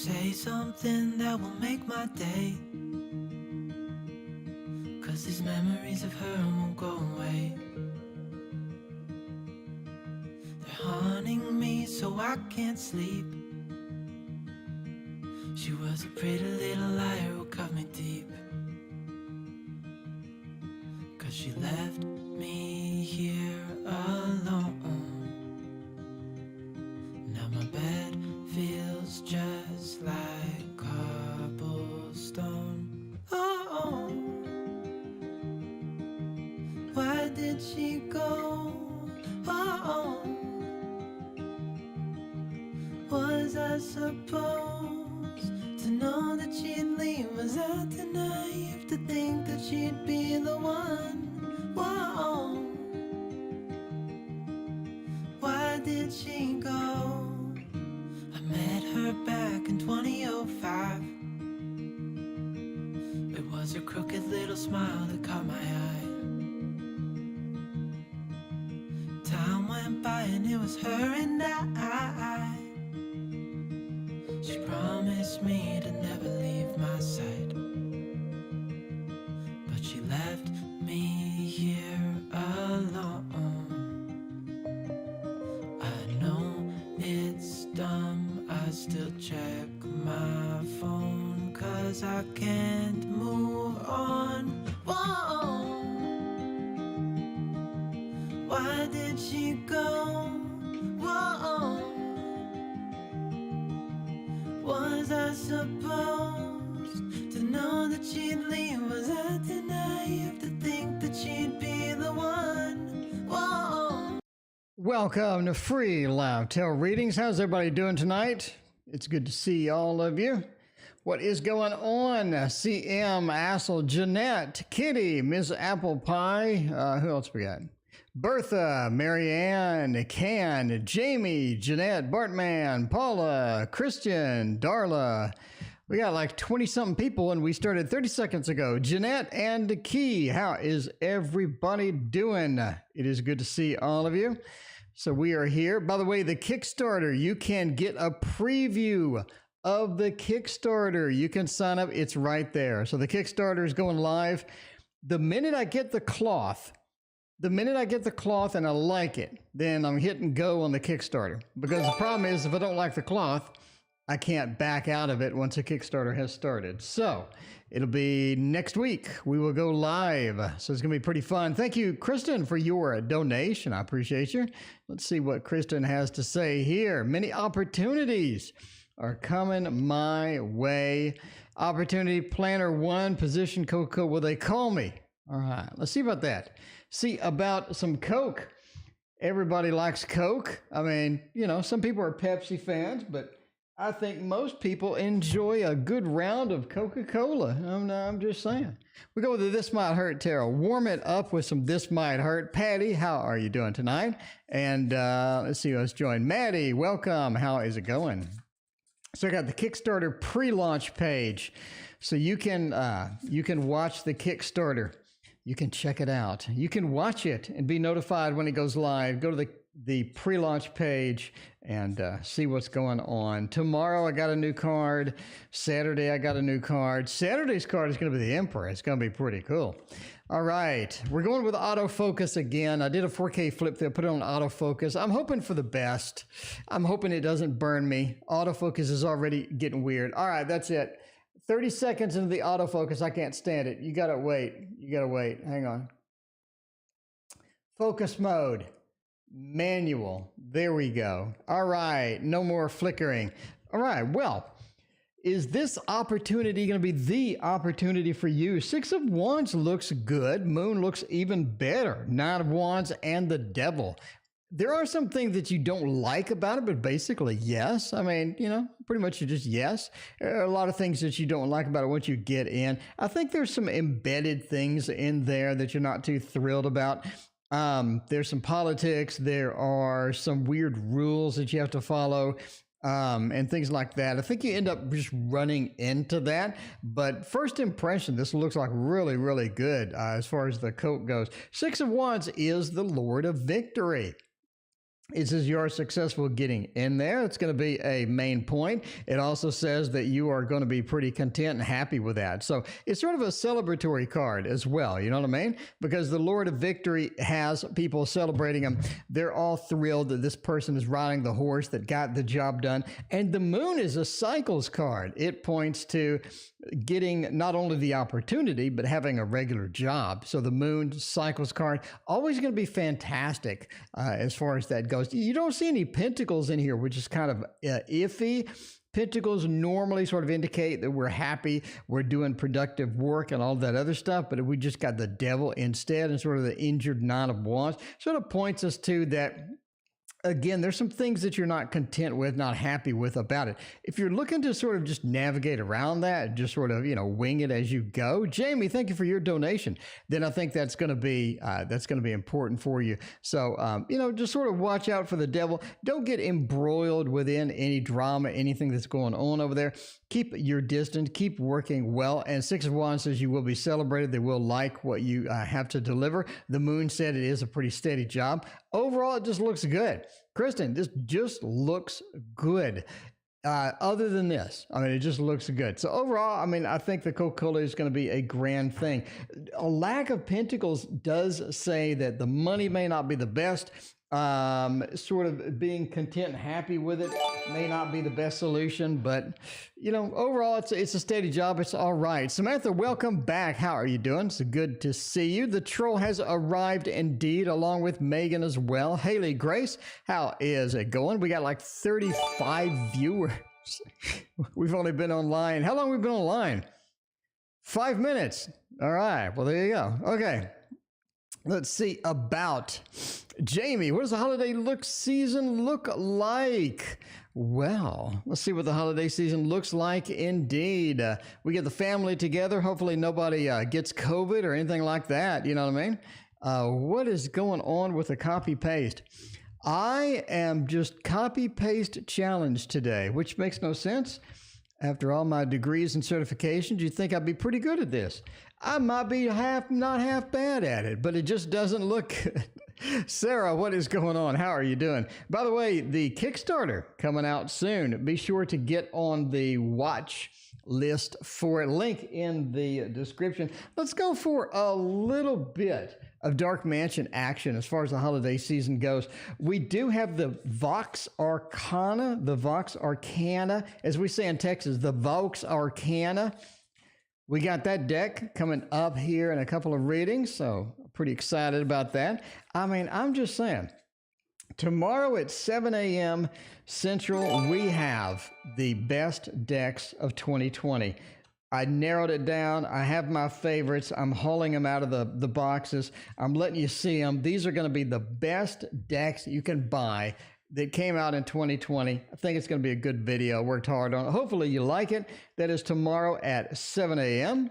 Say something that will make my day, 'cause these memories of her won't go away. They're haunting me so I can't sleep. She was a pretty little liar who cut me deep, 'cause she left me here alone. Now my bed feels just like cobblestone. Oh, why did she go? Oh, was I supposed to know that she'd leave? Was I too naive to think that she'd be the one? Whoa, why did she go? I met her back in 2005. It was her crooked little smile that caught my eye. Time went by and it was her and I. She promised me to never leave my side, but she left me here alone. I know it's dumb, I still check my phone, 'cause I can't move on. Whoa, why did she go? Whoa, was I supposed to know that she'd leave? Was I too naive to think that she'd be the one? Whoa. Welcome to Free Loud Tale Readings. How's everybody doing tonight? It's good to see all of you. What is going on? CM, Assel, Jeanette, Kitty, Ms. Apple Pie. Who else we got? Bertha, Marianne, Can, Jamie, Jeanette, Bartman, Paula, Christian, Darla. We got like 20-something people and we started 30 seconds ago. Jeanette and Key, how is everybody doing? It is good to see all of you. So we are here. By the way, the Kickstarter, you can get a preview of the Kickstarter. You can sign up. It's right there. So the Kickstarter is going live. The minute I get the cloth and I like it, then I'm hitting go on the Kickstarter. Because the problem is if I don't like the cloth, I can't back out of it once a Kickstarter has started. So it'll be next week. We will go live. So it's going to be pretty fun. Thank you, Kristen, for your donation. I appreciate you. Let's see what Kristen has to say here. Many opportunities are coming my way. Opportunity Planner 1, position Coca. Will they call me? All right, let's see about that. See about some Coke. Everybody likes Coke. I mean, you know, some people are Pepsi fans, but I think most people enjoy a good round of Coca-Cola. I'm just saying. We go with the This Might Hurt Tarot. Warm it up with some This Might Hurt. Patty, how are you doing tonight? And let's see who else joined. Maddie, welcome. How is it going? So I got the Kickstarter pre-launch page. So you can watch the Kickstarter. You can check it out. You can watch it and be notified when it goes live. Go to the pre-launch page and see what's going on. Tomorrow I got a new card. Saturday I got a new card. Saturday's card is going to be the Emperor. It's going to be pretty cool. All right, we're going with autofocus again. I did a 4K flip through, put it on autofocus. I'm hoping for the best. I'm hoping it doesn't burn me. Autofocus is already getting weird. All right, that's it. 30 seconds into the autofocus. I can't stand it. You got to wait. You got to wait. Hang on. Focus mode. Manual. There we go. All right. No more flickering. All right. Well, is this opportunity going to be the opportunity for you? Six of Wands looks good. Moon looks even better. Nine of Wands and the Devil. There are some things that you don't like about it, but basically, yes. I mean, you know, pretty much you just yes. There are a lot of things that you don't like about it once you get in. I think there's some embedded things in there that you're not too thrilled about. There's some politics. There are some weird rules that you have to follow. And things like that. I think you end up just running into that. But first impression, this looks like really, really good as far as the coat goes. Six of Wands is the Lord of Victory. It says you are successful getting in there. It's going to be a main point. It also says that you are going to be pretty content and happy with that. So it's sort of a celebratory card as well. You know what I mean? Because the Lord of Victory has people celebrating him. They're all thrilled that this person is riding the horse that got the job done. And the moon is a cycles card. It points to getting not only the opportunity, but having a regular job. So the moon cycles card, always going to be fantastic as far as that goes. You don't see any pentacles in here, which is kind of iffy. Pentacles normally sort of indicate that we're happy, we're doing productive work and all that other stuff, but we just got the devil instead and sort of the injured nine of wands. Sort of points us to that. Again, there's some things that you're not content with, not happy with about it. If you're looking to sort of just navigate around that, just sort of, wing it as you go, Jamie, thank you for your donation. Then I think that's going to be important for you. So, just sort of watch out for the devil. Don't get embroiled within any drama, anything that's going on over there. Keep your distance, keep working well. And Six of Wands says you will be celebrated. They will like what you have to deliver. The moon said it is a pretty steady job. Overall, it just looks good. Kristen, this just looks good. Other than this, it just looks good. So overall, I think the Coca-Cola is going to be a grand thing. A lack of pentacles does say that the money may not be the best. Sort of being content and happy with it may not be the best solution, but overall it's a steady job. It's all right. Samantha, welcome back. How are you doing? It's good to see you. The troll has arrived indeed, along with Megan as well. Haley Grace, how is it going? We got like 35 viewers. We've only been online. How long have we been online? 5 minutes. All right. Well, there you go. Okay. Let's see about Jamie. What does the holiday season look like? Well, let's see what the holiday season looks like indeed. We get the family together. Hopefully nobody gets COVID or anything like that. You know what I mean? What is going on with the copy paste? I am just copy paste challenged today, which makes no sense. After all my degrees and certifications, you'd think I'd be pretty good at this. I might be not half bad at it, but it just doesn't look good. Sarah, what is going on? How are you doing? By the way, the Kickstarter coming out soon. Be sure to get on the watch list for it. Link in the description. Let's go for a little bit of Dark Mansion action as far as the holiday season goes. We do have the Vox Arcana, as we say in Texas, the Vox Arcana. We got that deck coming up here in a couple of readings, so pretty excited about that. I'm just saying, tomorrow at 7 a.m. Central, we have the best decks of 2020. I narrowed it down. I have my favorites. I'm hauling them out of the boxes. I'm letting you see them. These are going to be the best decks you can buy that came out in 2020. I think it's going to be a good video. Worked hard on it. Hopefully you like it. That is tomorrow at 7 a.m.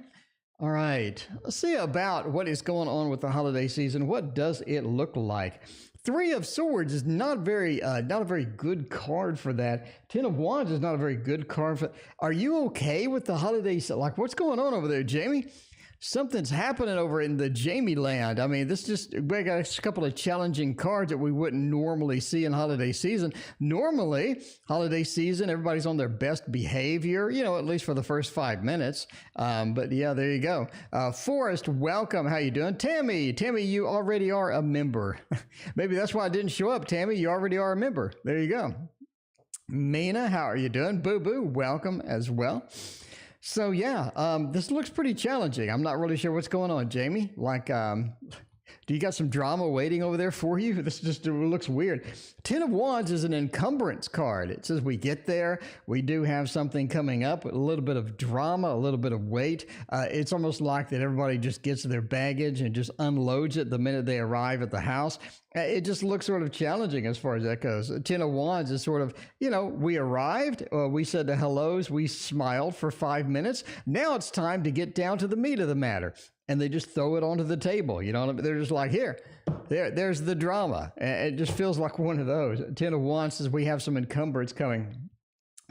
All right. Let's see about what is going on with the holiday season. What does it look like? Three of Swords is not a very good card for that. Ten of Wands is not a very good card for. Are you okay with the holidays? Like, what's going on over there, Jamie? Something's happening over in the Jamie land. We got a couple of challenging cards that we wouldn't normally see in holiday season. Normally, holiday season, everybody's on their best behavior, at least for the first 5 minutes. But yeah, there you go. Forrest, welcome. How you doing? Tammy, you already are a member. Maybe that's why I didn't show up, Tammy. You already are a member. There you go. Mina, how are you doing? Boo Boo, welcome as well. So yeah, this looks pretty challenging. I'm not really sure what's going on, Jamie. Like, do you got some drama waiting over there for you? This just looks weird. Ten of Wands is an encumbrance card. It says we get there. We do have something coming up, a little bit of drama, a little bit of weight. It's almost like that everybody just gets their baggage and just unloads it the minute they arrive at the house. It just looks sort of challenging as far as that goes. Ten of Wands is sort of, we arrived, we said the hellos, we smiled for 5 minutes. Now it's time to get down to the meat of the matter. And they just throw it onto the table. They're just like, there's the drama. And it just feels like one of those. Ten of Wands says we have some encumbrance coming.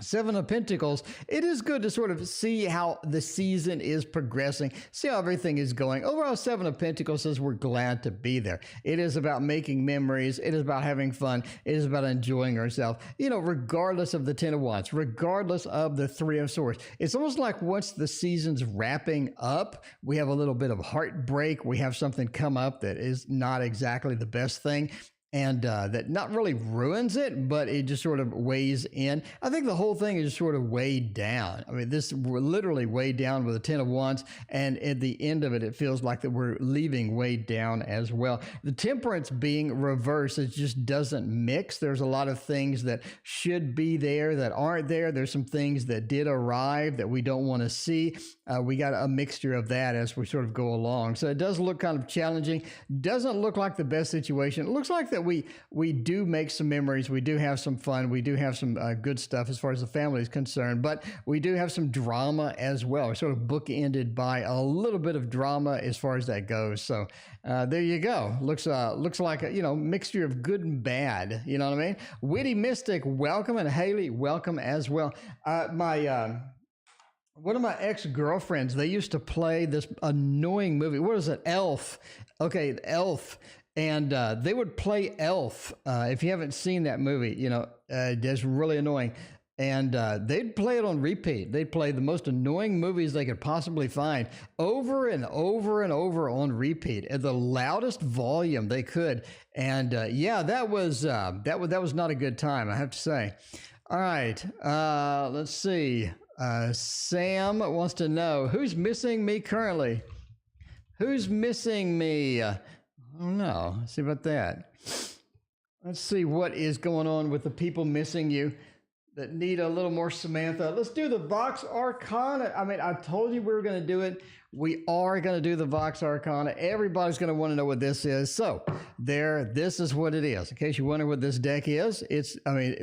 Seven of Pentacles, it is good to sort of see how the season is progressing, see how everything is going. Overall, Seven of Pentacles says we're glad to be there. It is about making memories. It is about having fun. It is about enjoying ourselves, regardless of the Ten of Wands, regardless of the Three of Swords. It's almost like once the season's wrapping up, we have a little bit of heartbreak. We have something come up that is not exactly the best thing. And that not really ruins it, but it just sort of weighs in. I think the whole thing is sort of weighed down. I mean, we're literally weighed down with the Ten of Wands, and at the end of it, it feels like that we're leaving weighed down as well. The Temperance being reversed, it just doesn't mix. There's a lot of things that should be there that aren't there. There's some things that did arrive that we don't want to see. We got a mixture of that as we sort of go along. So it does look kind of challenging. Doesn't look like the best situation. It looks like that we do make some memories. We do have some fun. We do have some good stuff as far as the family is concerned, but we do have some drama as well. We're sort of bookended by a little bit of drama as far as that goes. So there you go. Looks like a mixture of good and bad. You know what I mean? Witty Mystic, welcome, and Haley, welcome as well. One of my ex-girlfriends, they used to play this annoying movie. What is it? Elf. Okay, Elf. And they would play Elf. If you haven't seen that movie, that's really annoying. And they'd play it on repeat. They'd play the most annoying movies they could possibly find over and over and over on repeat at the loudest volume they could. And that was not a good time, I have to say. All right, let's see. Sam wants to know, who's missing me currently? Who's missing me? I don't know. Let's see about that. Let's see what is going on with the people missing you that need a little more Samantha. Let's do the Vox Arcana. I mean, I told you we were going to do it. We are going to do the Vox Arcana. Everybody's going to want to know what this is. So this is what it is. In case you wonder what this deck is, it's,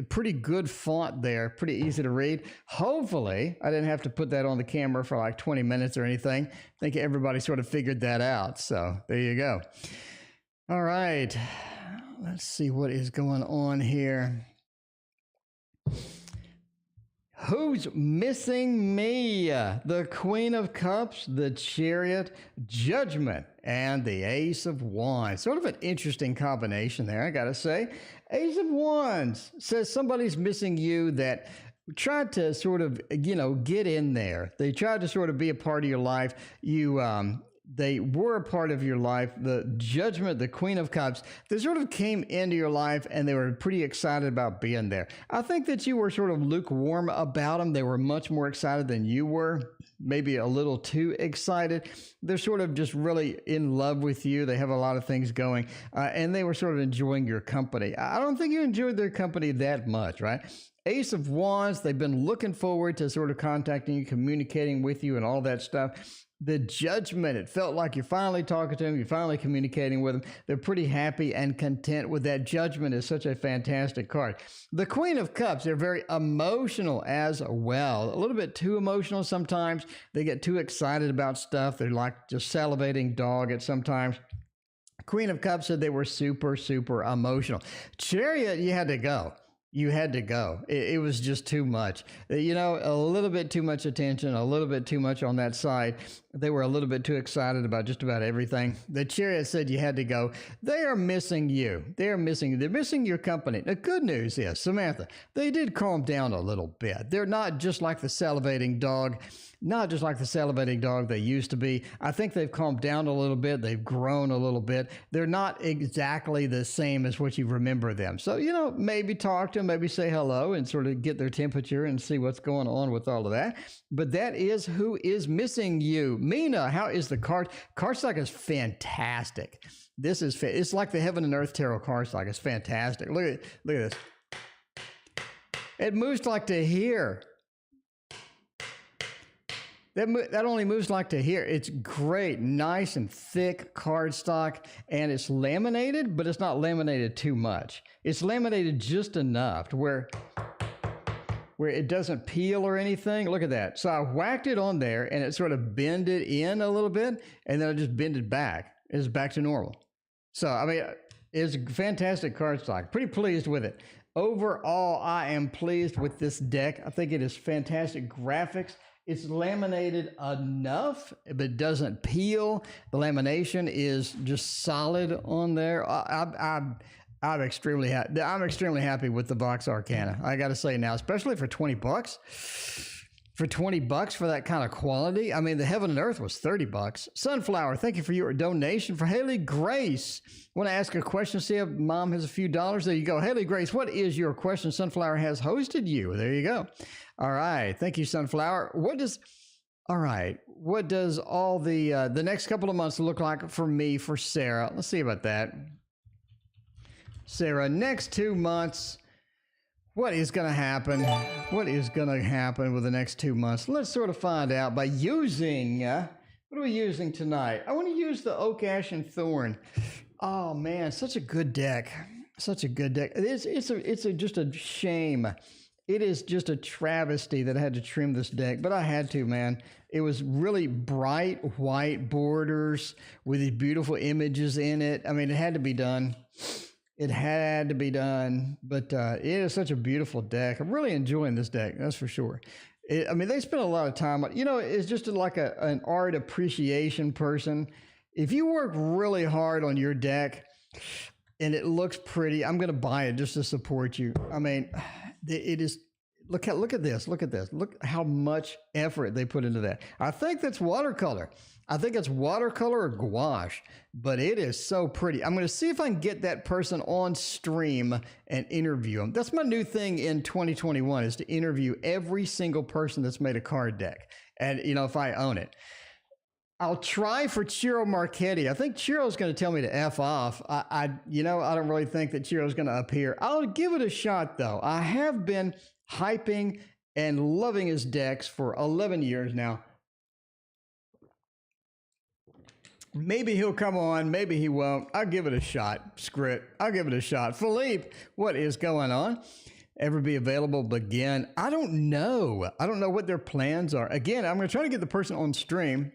pretty good font there, pretty easy to read. Hopefully, I didn't have to put that on the camera for like 20 minutes or anything. I think everybody sort of figured that out. So there you go. All right. Let's see what is going on here. Who's missing me? The Queen of Cups, the Chariot, Judgment, and the Ace of Wands. Sort of an interesting combination there, I gotta say. Ace of Wands says somebody's missing you that tried to sort of, get in there. They tried to sort of be a part of your life. They were a part of your life. The Judgment, the Queen of Cups, they sort of came into your life and they were pretty excited about being there. I think that you were sort of lukewarm about them. They were much more excited than you were, maybe a little too excited. They're sort of just really in love with you. They have a lot of things going, and they were sort of enjoying your company. I don't think you enjoyed their company that much, right? Ace of Wands, they've been looking forward to sort of contacting you, communicating with you and all that stuff. The Judgment, it felt like you're finally talking to them, you're finally communicating with them. They're pretty happy and content with that. Judgment is such a fantastic card. The Queen of Cups, they're very emotional as well. A little bit too emotional sometimes. They get too excited about stuff. They're like just salivating dog at sometimes. Queen of Cups said they were super, super emotional. Chariot, you had to go. You had to go. It was just too much. A little bit too much attention, a little bit too much on that side. They were a little bit too excited about just about everything. The Chariot said you had to go. They are missing you. They're missing your company. The good news is, Samantha, they did calm down a little bit. They're not just like the salivating dog. Not just like the salivating dog they used to be. I think they've calmed down a little bit. They've grown a little bit. They're not exactly the same as what you remember them. So, maybe talk to them, maybe say hello and sort of get their temperature and see what's going on with all of that. But that is who is missing you. Mina, how is the card? Card stock is fantastic. It's like the Heaven and Earth Tarot card stock. It's fantastic. Look at this. It moves like to here. That only moves like to here. It's great, nice and thick cardstock, and it's laminated, but it's not laminated too much. It's laminated just enough to where it doesn't peel or anything. Look at that. So I whacked it on there, and it sort of bended in a little bit, and then I just bended back. It's back to normal. So, it's fantastic cardstock. Pretty pleased with it. Overall, I am pleased with this deck. I think it is fantastic graphics. It's laminated enough, but it doesn't peel. The lamination is just solid on there. I'm extremely happy. I'm extremely happy with the Vox Arcana. I got to say now, especially for $20. For $20 for that kind of quality. I mean, the Heaven and Earth was $30. Sunflower, thank you for your donation. For Haley Grace, want to ask a question, see if mom has a few dollars. There you go. Haley Grace, what is your question? Sunflower has hosted you. There you go. All right. Thank you, Sunflower. What does all the next couple of months look like for me, for Sarah? Let's see about that. Sarah, next 2 months. What is going to happen? What is going to happen with the next 2 months? Let's sort of find out by using, what are we using tonight? I want to use the Oak, Ash, and Thorn. Oh man, such a good deck. Such a good deck. It's just a shame. It is just a travesty that I had to trim this deck, but I had to, man. It was really bright white borders with these beautiful images in it. I mean, it had to be done. It had to be done, but it is such a beautiful deck. I'm really enjoying this deck, that's for sure. I mean, they spent a lot of time on, it's just like an art appreciation person. If you work really hard on your deck and it looks pretty, I'm going to buy it just to support you. I mean, it is, look at this. Look how much effort they put into that. I think that's watercolor. I think it's watercolor or gouache, but it is so pretty. I'm going to see if I can get that person on stream and interview them. That's my new thing in 2021 is to interview every single person that's made a card deck. And, if I own it. I'll try for Chiro Marchetti. I think Chiro's going to tell me to F off. I don't really think that Chiro's going to appear. I'll give it a shot, though. I have been hyping and loving his decks for 11 years now. Maybe he'll come on. Maybe he won't. I'll give it a shot. Screw it. I'll give it a shot. Philippe, what is going on? Ever be available begin? I don't know. I don't know what their plans are. Again, I'm going to try to get the person on stream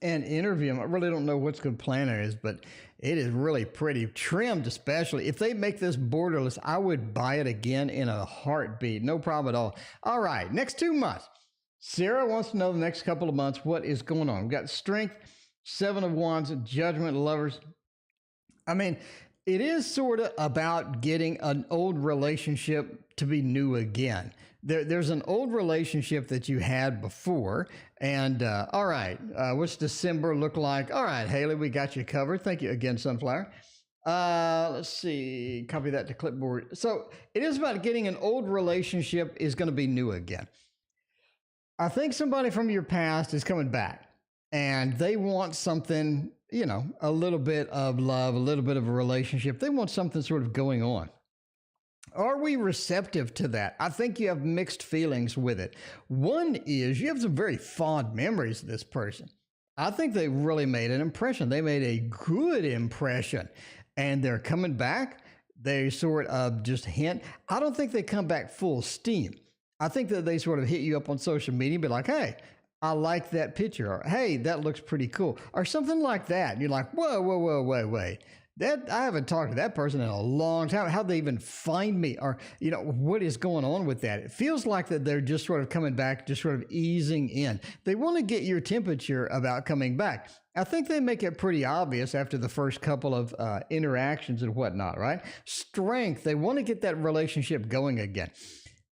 and interview him. I really don't know what's good plan is, but it is really pretty. Trimmed especially. If they make this borderless, I would buy it again in a heartbeat. No problem at all. All right. Next 2 months. Sarah wants to know the next couple of months what is going on. We've got Strength, 7 of Wands, Judgment, Lovers. I mean, it is sort of about getting an old relationship to be new again. There's an old relationship that you had before. And all right, what's December look like? All right, Haley, we got you covered. Thank you again, Sunflower. Let's see, copy that to clipboard. So it is about getting an old relationship is going to be new again. I think somebody from your past is coming back. And they want something, a little bit of love, a little bit of a relationship. They want something sort of going on. Are we receptive to that? I think you have mixed feelings with it. One is you have some very fond memories of this person. I think they really made an impression. They made a good impression. And they're coming back. They sort of just hint. I don't think they come back full steam. I think that they sort of hit you up on social media and be like, hey, I like that picture, or hey, that looks pretty cool, or something like that. And you're like, whoa, wait. That I haven't talked to that person in a long time. How'd they even find me? Or, what is going on with that? It feels like that they're just sort of coming back, just sort of easing in. They want to get your temperature about coming back. I think they make it pretty obvious after the first couple of interactions and whatnot, right? Strength, they want to get that relationship going again.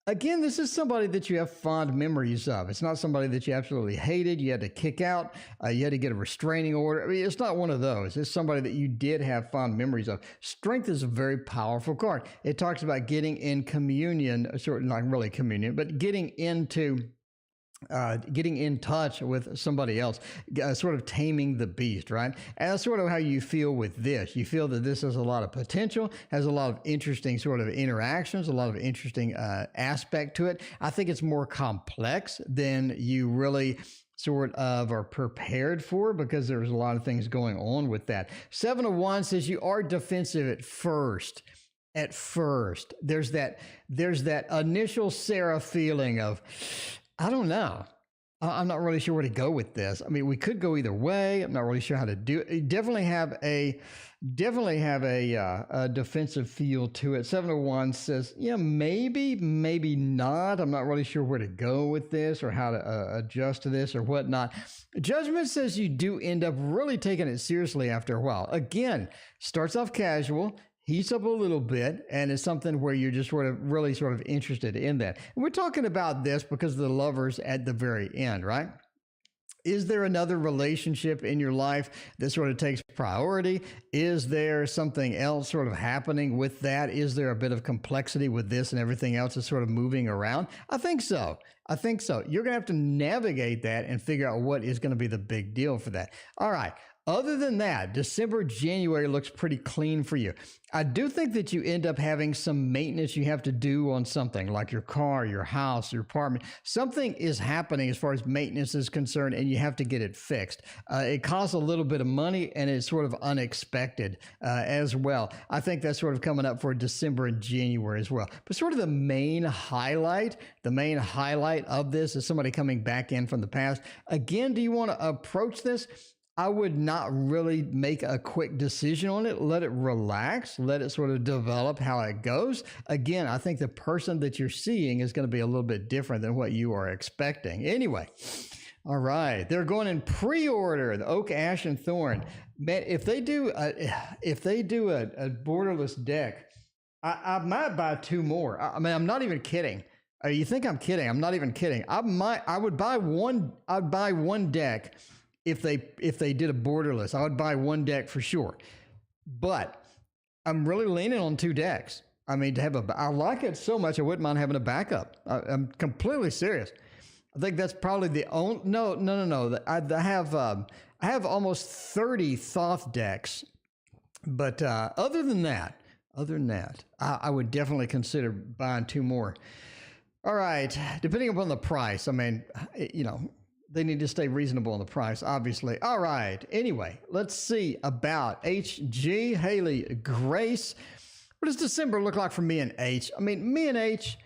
Again, this is somebody that you have fond memories of. It's not somebody that you absolutely hated. You had to kick out. You had to get a restraining order. I mean, it's not one of those. It's somebody that you did have fond memories of. Strength is a very powerful card. It talks about getting in communion, sort of not really communion, but getting in touch with somebody else, sort of taming the beast, right? And that's sort of how you feel with this. You feel that this has a lot of potential, has a lot of interesting sort of interactions, a lot of interesting aspect to it. I think it's more complex than you really sort of are prepared for, because there's a lot of things going on with that. 7 of Wands says you are defensive at first. There's that initial Sarah feeling of, I don't know. I'm not really sure where to go with this. I mean, we could go either way. I'm not really sure how to do it. Definitely have a defensive feel to it. 701 says, yeah, maybe not. I'm not really sure where to go with this or how to adjust to this or whatnot. Judgment says you do end up really taking it seriously after a while. Again, starts off casual, heats up a little bit, and it's something where you're just really interested in that. And we're talking about this because of the lovers at the very end, right? Is there another relationship in your life that sort of takes priority? Is there something else sort of happening with that? Is there a bit of complexity with this and everything else is sort of moving around? I think so. You're going to have to navigate that and figure out what is going to be the big deal for that. All right. Other than that, December, January looks pretty clean for you. I do think that you end up having some maintenance you have to do on something like your car, your house, your apartment. Something is happening as far as maintenance is concerned, and you have to get it fixed. It costs a little bit of money, and it's sort of unexpected as well. I think that's sort of coming up for December and January as well. But sort of the main highlight of this is somebody coming back in from the past. Again, do you want to approach this? I would not really make a quick decision on it. Let it relax. Let it sort of develop how it goes. Again, I think the person that you're seeing is going to be a little bit different than what you are expecting. Anyway, all right. They're going in pre-order, the Oak, Ash, and Thorn. Man, if they do a borderless deck, I might buy 2 more. I mean, I'm not even kidding. You think I'm kidding? I'm not even kidding. I would buy one. I'd buy 1 deck. If they did a borderless, I would buy 1 deck for sure. But I'm really leaning on 2 decks. I mean, I like it so much, I wouldn't mind having a backup. I'm completely serious. I think that's probably the only, no. I have almost 30 Thoth decks. But other than that, I would definitely consider buying 2 more. All right, depending upon the price, I mean, they need to stay reasonable on the price, obviously. All right. Anyway, let's see about HG, Haley Grace. What does December look like for me and H? I mean, me and H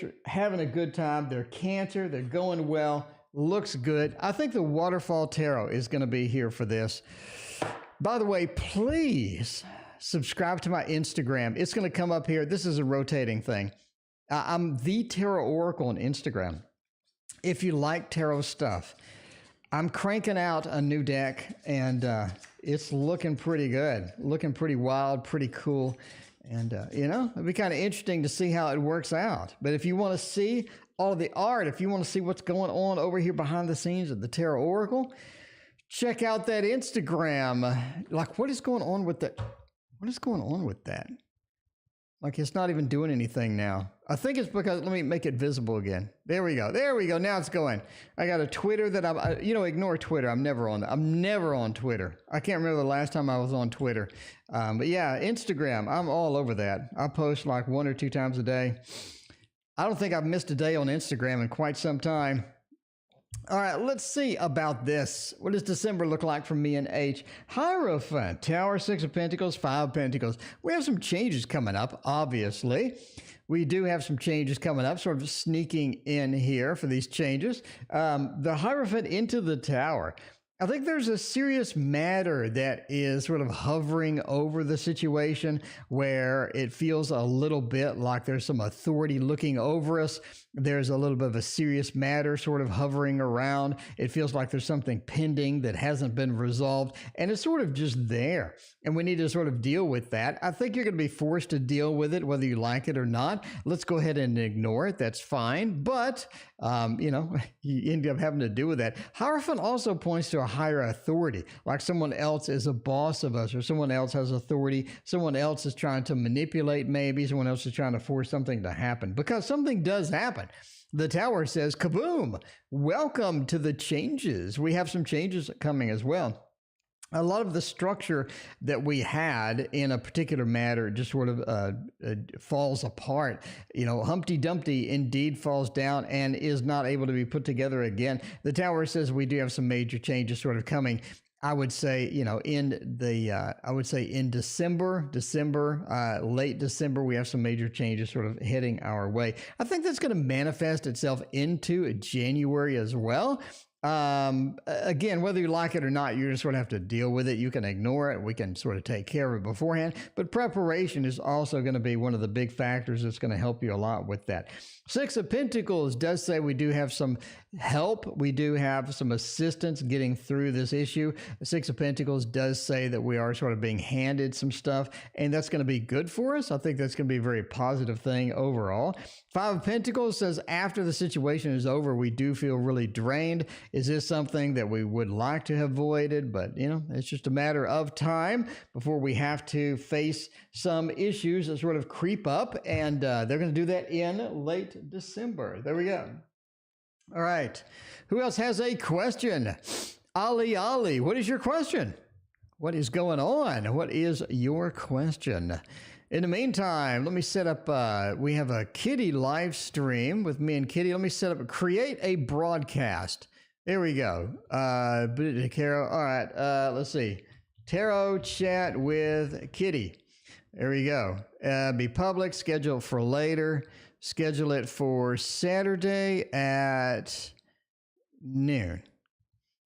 are having a good time. They're Cancer. They're going well. Looks good. I think the Waterfall Tarot is going to be here for this. By the way, please subscribe to my Instagram. It's going to come up here. This is a rotating thing. I'm the Tarot Oracle on Instagram. If you like tarot stuff, I'm cranking out a new deck, and it's looking pretty good, looking pretty wild, pretty cool. And, it'd be kind of interesting to see how it works out. But if you want to see all of the art, if you want to see what's going on over here behind the scenes at the Tarot Oracle, check out that Instagram. Like, what is going on with that? What is going on with that? Like, it's not even doing anything now. I think it's because, let me make it visible again. There we go. Now it's going. I got a Twitter that ignore Twitter. I'm never on Twitter. I can't remember the last time I was on Twitter. But yeah, Instagram, I'm all over that. I post like 1 or 2 times a day. I don't think I've missed a day on Instagram in quite some time. All right, let's see about this. What does December look like for me and H? Hierophant, Tower, 6 of Pentacles, 5 of Pentacles. We have some changes coming up, obviously. We do have some changes coming up, sort of sneaking in here for these changes. The Hierophant into the Tower. I think there's a serious matter that is sort of hovering over the situation where it feels a little bit like there's some authority looking over us. There's a little bit of a serious matter sort of hovering around. It feels like there's something pending that hasn't been resolved, and it's sort of just there. And we need to sort of deal with that. I think you're going to be forced to deal with it, whether you like it or not. Let's go ahead and ignore it. That's fine. But, you end up having to deal with that. Hierophant also points to a higher authority, like someone else is a boss of us, or someone else has authority. Someone else is trying to manipulate, maybe. Someone else is trying to force something to happen, because something does happen. The Tower says, kaboom, welcome to the changes. We have some changes coming as well. A lot of the structure that we had in a particular matter just sort of falls apart. Humpty Dumpty indeed falls down and is not able to be put together again. The Tower says we do have some major changes sort of coming I would say, I would say in December, late December, we have some major changes sort of heading our way. I think that's going to manifest itself into January as well. Again, whether you like it or not, you just sort of have to deal with it. You can ignore it. We can sort of take care of it beforehand. But preparation is also going to be one of the big factors that's going to help you a lot with that. Six of Pentacles does say we do have some help. We do have some assistance getting through this issue. The Six of Pentacles does say that we are sort of being handed some stuff, and that's going to be good for us. I think that's going to be a very positive thing overall. Five of Pentacles says after the situation is over, we do feel really drained. Is this something that we would like to have avoided? But, it's just a matter of time before we have to face some issues that sort of creep up, and they're going to do that in late December. There we go. All right. Who else has a question? Ali, what is your question? What is going on? What is your question? In the meantime, let me set up, we have a Kitty live stream with me and Kitty. Let me set up, create a broadcast. There we go. Tarot. All right. Let's see. Tarot chat with Kitty. There we go. Be public, schedule for later. Schedule it for Saturday at noon.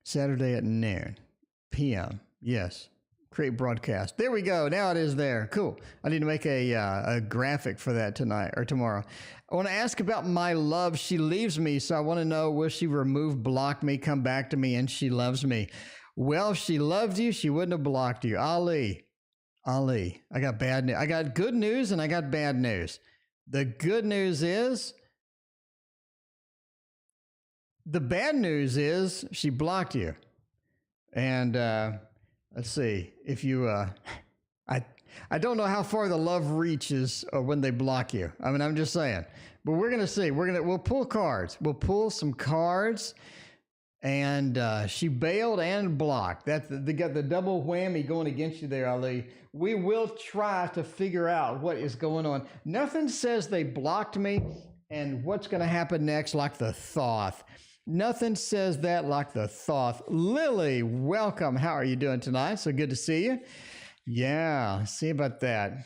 Saturday at noon p.m. Yes. Create broadcast. There we go. Now it is there. Cool. I need to make a graphic for that tonight or tomorrow. I want to ask about my love. She leaves me, so I want to know, will she remove, block me, come back to me, and she loves me? Well, if she loved you, she wouldn't have blocked you. Ali, I got bad news. I got good news and I got bad news. The good news is, the bad news is she blocked you. And let's see, if you, I don't know how far the love reaches when they block you. I mean, I'm just saying. But we're going to see. We'll pull cards. We'll pull some cards. And she bailed and blocked. They got the double whammy going against you there, Ali. We will try to figure out what is going on. Nothing says they blocked me and what's going to happen next like the Thoth. Nothing says that like the Thoth. Lily, welcome. How are you doing tonight? So good to see you. Yeah, see about that.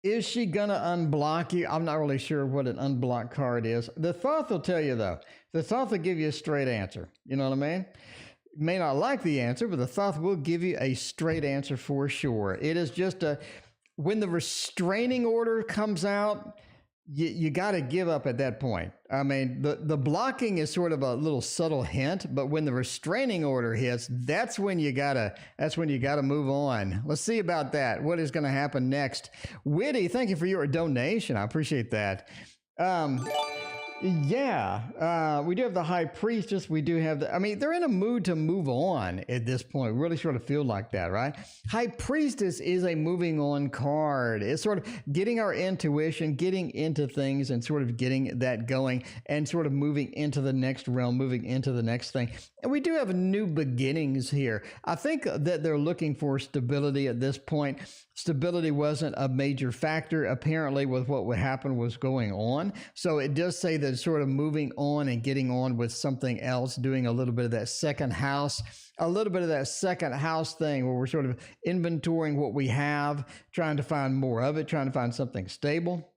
Is she going to unblock you? I'm not really sure what an unblock card is. The Thoth will tell you, though. The Thoth will give you a straight answer. You know what I mean? You may not like the answer, but the Thoth will give you a straight answer for sure. It is just when the restraining order comes out, you got to give up at that point. I mean, the blocking is sort of a little subtle hint, but when the restraining order hits, that's when you gotta move on. Let's see about that. What is going to happen next? Witty, thank you for your donation. I appreciate that. We do have the High Priestess. We do have they're in a mood to move on at this point. Really sort of feel like that, right? High Priestess is a moving on card. It's sort of getting our intuition, getting into things and sort of getting that going and sort of moving into the next realm, moving into the next thing. And we do have new beginnings here. I think that they're looking for stability at this point. Stability wasn't a major factor, apparently, with what would happen was going on. So it does say that it's sort of moving on and getting on with something else, doing a little bit of that second house thing where we're sort of inventorying what we have, trying to find more of it, trying to find something stable.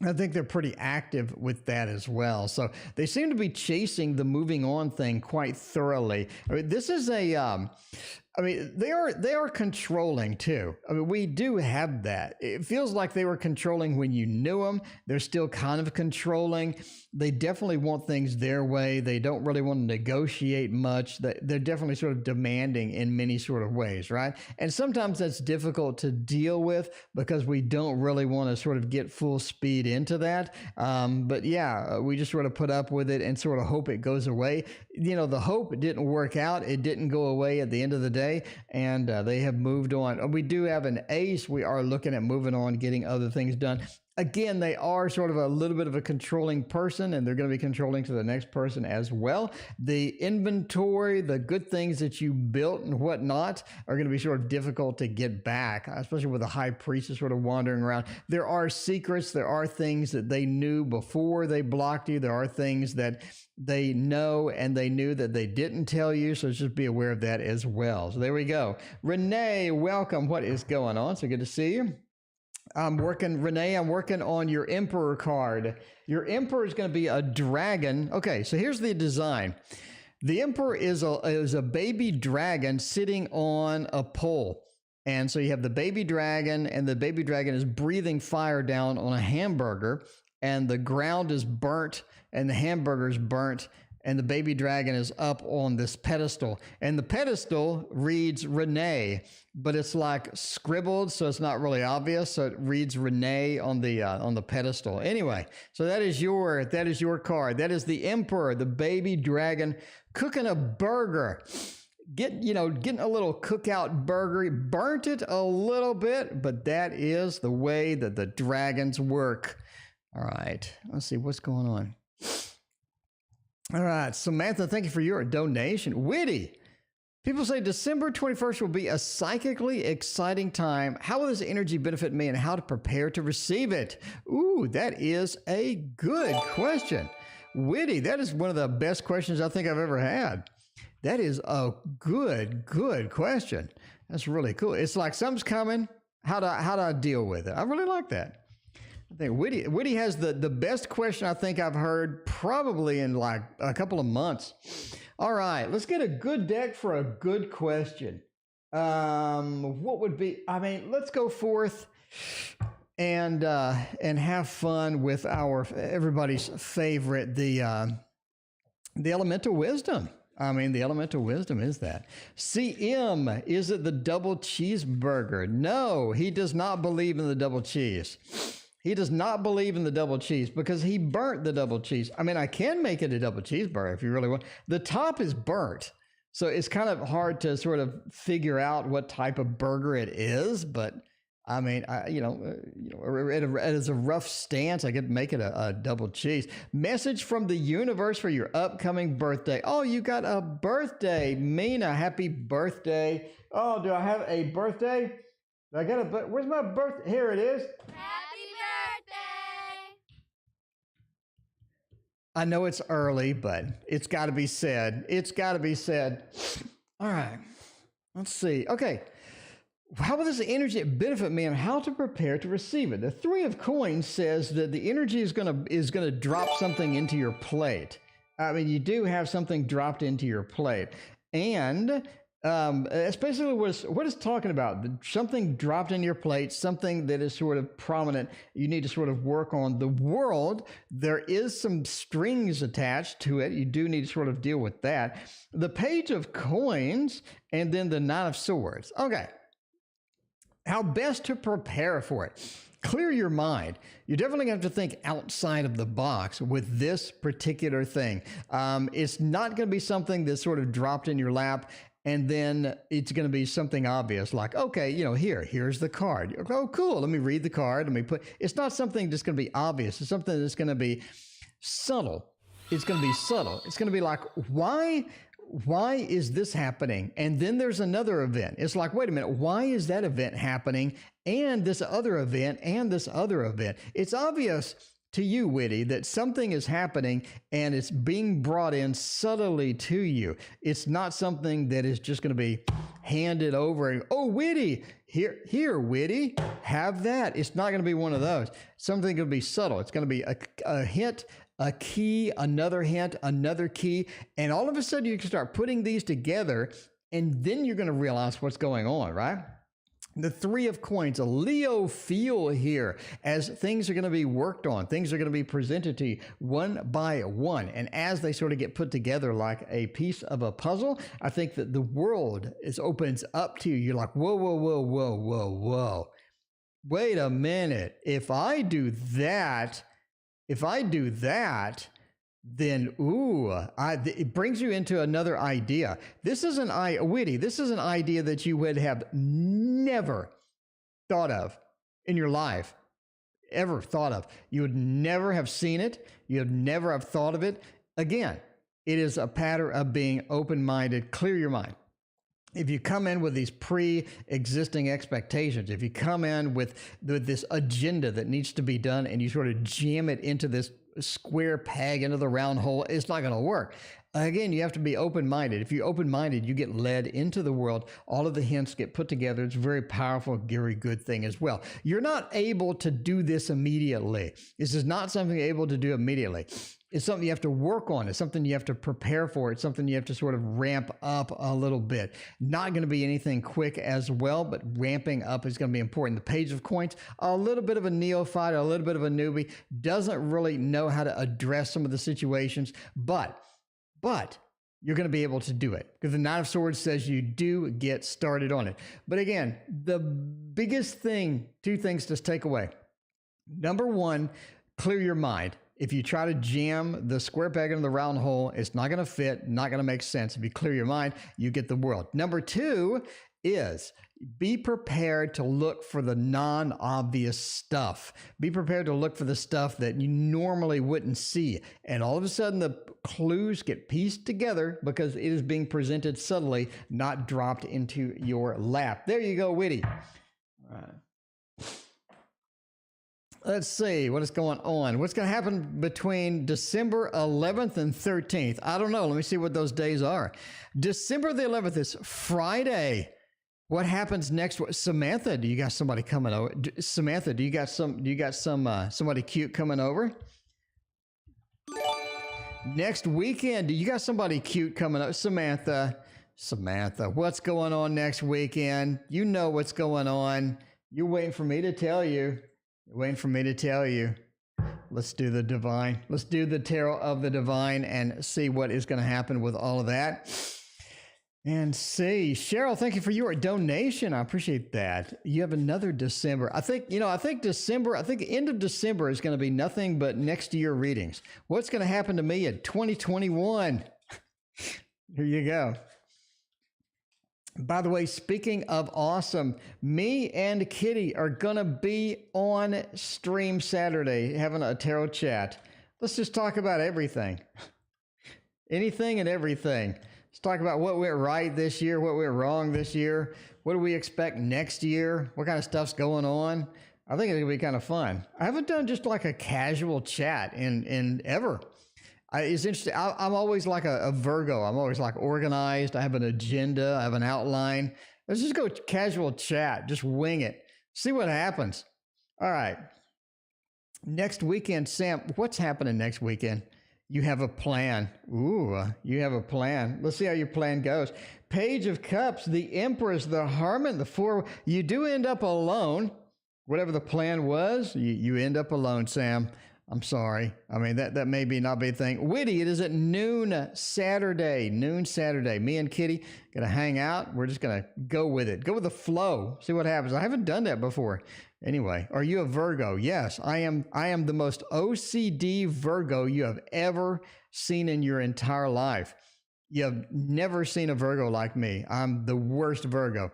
I think they're pretty active with that as well. So they seem to be chasing the moving on thing quite thoroughly. I mean, this is they are controlling too. I mean, we do have that. It feels like they were controlling when you knew them. They're still kind of controlling. They definitely want things their way. They don't really want to negotiate much. They're definitely sort of demanding in many sort of ways, right? And sometimes that's difficult to deal with because we don't really want to sort of get full speed into that. But yeah, we just sort of put up with it and sort of hope it goes away. You know, the hope didn't work out. It didn't go away at the end of the day. And they have moved on. We do have an ace. We are looking at moving on, getting other things done. Again, they are sort of a little bit of a controlling person, and they're going to be controlling to the next person as well. The inventory, the good things that you built and whatnot are going to be sort of difficult to get back, especially with the high priestess sort of wandering around. There are secrets. There are things that they knew before they blocked you. There are things that they know and they knew that they didn't tell you. So just be aware of that as well. So there we go. Renee, welcome. What is going on? So good to see you. Renee, I'm working on your Emperor card. Your Emperor is going to be a dragon. Okay, so here's the design. The Emperor is a baby dragon sitting on a pole. And so you have the baby dragon, and the baby dragon is breathing fire down on a hamburger, and the ground is burnt, and the hamburger is burnt, and the baby dragon is up on this pedestal. And the pedestal reads Renee, but it's like scribbled, so it's not really obvious. So it reads Renee on the pedestal. Anyway, so that is your card. That is the Emperor, the baby dragon, cooking a burger. Getting a little cookout burger. He burnt it a little bit, but that is the way that the dragons work. All right, let's see what's going on. All right, Samantha, thank you for your donation. Witty. People say December 21st will be a psychically exciting time. How will this energy benefit me and how to prepare to receive it? Ooh, that is a good question. Witty, that is one of the best questions I think I've ever had. That is a good question. That's really cool. It's like something's coming. How do I deal with it? I really like that. I think Witty has the best question I think I've heard probably in like a couple of months. All right, let's get a good deck for a good question. What would be? I mean, let's go forth and have fun with everybody's favorite, the elemental wisdom. I mean, the elemental wisdom is that. CM, is it the double cheeseburger? No, he does not believe in the double cheese. He does not believe in the double cheese because he burnt the double cheese. I mean, I can make it a double cheeseburger if you really want. The top is burnt, so it's kind of hard to sort of figure out what type of burger it is. But I mean, as a rough stance, I could make it a double cheese. Message from the universe for your upcoming birthday. Oh, you got a birthday, Mina. Happy birthday. Oh, do I have a birthday? Where's my birthday? Here it is. I know it's early, but it's got to be said. It's got to be said. All right, let's see. Okay, how will this energy benefit me and how to prepare to receive it? The Three of Coins says that the energy is gonna drop something into your plate. I mean, you do have something dropped into your plate, and especially what it's talking about, something dropped in your plate, something that is sort of prominent. You need to sort of work on the world. There is some strings attached to it. You do need to sort of deal with that. The Page of Coins and then the Nine of Swords. Okay. How best to prepare for it? Clear your mind. You definitely have to think outside of the box with this particular thing. It's not going to be something that's sort of dropped in your lap and then it's going to be something obvious like, okay, here's the card. Oh, cool. Let me read the card. It's not something that's going to be obvious. It's something that's going to be subtle. It's going to be subtle. It's going to be like, why is this happening? And then there's another event. It's like, wait a minute, why is that event happening? And this other event and this other event. It's obvious to you, Witty, that something is happening and it's being brought in subtly to you. It's not something that is just going to be handed over and, oh, Witty, here, Witty, have that. It's not going to be one of those. Something going to be subtle. It's going to be a hint, a key, another hint, another key. And all of a sudden you can start putting these together and then you're going to realize what's going on, right? The Three of Coins, a Leo feel here as things are going to be worked on. Things are going to be presented to you one by one. And as they sort of get put together like a piece of a puzzle, I think that the world opens up to you. You're like, whoa, whoa, whoa, whoa, whoa, whoa. Wait a minute. If I do that, then it brings you into another idea. This is Witty. This is an idea that you would have never thought of in your life. ever thought of. You would never have seen it. You would never have thought of it. Again, it is a pattern of being open-minded. Clear your mind. If you come in with these pre-existing expectations, if you come in with this agenda that needs to be done and you sort of jam it into this square peg into the round hole, it's not going to work. Again, you have to be open-minded. If you're open-minded, you get led into the world. All of the hints get put together. It's a very powerful, very good thing as well. You're not able to do this immediately. This is not something you're able to do immediately. It's something you have to work on. It's something you have to prepare for. It's something you have to sort of ramp up a little bit. Not going to be anything quick as well, but ramping up is going to be important. The Page of Coins, a little bit of a neophyte, a little bit of a newbie, doesn't really know how to address some of the situations, but you're going to be able to do it because the Knight of Swords says you do get started on it. But again, the biggest thing, two things to take away. Number one, clear your mind. If you try to jam the square peg into the round hole, it's not going to fit, not going to make sense. If you clear your mind, you get the world. Number two is be prepared to look for the non-obvious stuff. Be prepared to look for the stuff that you normally wouldn't see. And all of a sudden, the clues get pieced together because it is being presented subtly, not dropped into your lap. There you go, Witty. All right. Let's see what is going on. What's going to happen between December 11th and 13th? I don't know. Let me see what those days are. December the 11th is Friday. What happens next? Samantha, do you got somebody coming over? Samantha, do you got somebody cute coming over? Next weekend, do you got somebody cute coming up? Samantha, what's going on next weekend? You know what's going on. You're waiting for me to tell you. Let's do the divine. Let's do the tarot of the divine and see what is going to happen with all of that. And see, Cheryl, thank you for your donation. I appreciate that. You have another December. I think the end of December is going to be nothing but next year readings. What's going to happen to me in 2021? Here you go. By the way, speaking of awesome, me and Kitty are going to be on stream Saturday having a tarot chat. Let's just talk about everything. Anything and everything. Let's talk about what went right this year, what went wrong this year. What do we expect next year? What kind of stuff's going on? I think it's going to be kind of fun. I haven't done just like a casual chat in ever. It's interesting. I'm always like a Virgo. I'm always like organized. I have an agenda. I have an outline. Let's just go casual chat. Just wing it. See what happens. All right. Next weekend, Sam, what's happening next weekend? You have a plan. Ooh, you have a plan. Let's see how your plan goes. Page of Cups, the Empress, the Hermit, the Four. You do end up alone. Whatever the plan was, you end up alone, Sam. I'm sorry. I mean, that may be not be a thing. Witty, it is at noon Saturday. Me and Kitty going to hang out. We're just going to go with it. Go with the flow. See what happens. I haven't done that before. Anyway, are you a Virgo? Yes, I am. I am the most OCD Virgo you have ever seen in your entire life. You have never seen a Virgo like me. I'm the worst Virgo.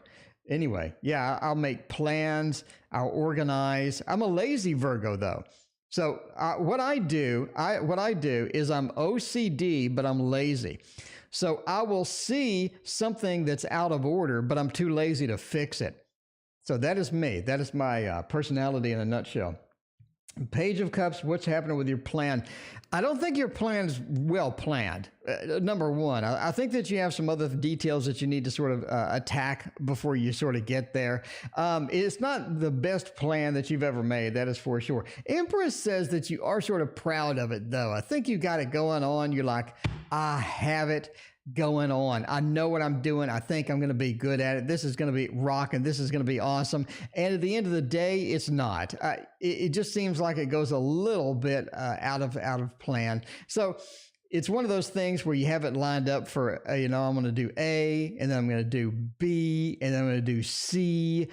Anyway, yeah, I'll make plans. I'll organize. I'm a lazy Virgo, though. So what I do is I'm OCD, but I'm lazy. So I will see something that's out of order, but I'm too lazy to fix it. So that is me. That is my personality in a nutshell. Page of Cups, what's happening with your plan? I don't think your plan's well planned. Number one, I think that you have some other details that you need to sort of attack before you sort of get there. It's not the best plan that you've ever made, that is for sure. Empress says that you are sort of proud of it, though. I think you got it going on. You're like, I have it going on. I know what I'm doing. I think I'm going to be good at it. This is going to be rocking. This is going to be awesome. And at the end of the day, it's not. It just seems like it goes a little bit out of plan. So it's one of those things where you have it lined up for, I'm going to do A, and then I'm going to do B, and then I'm going to do C.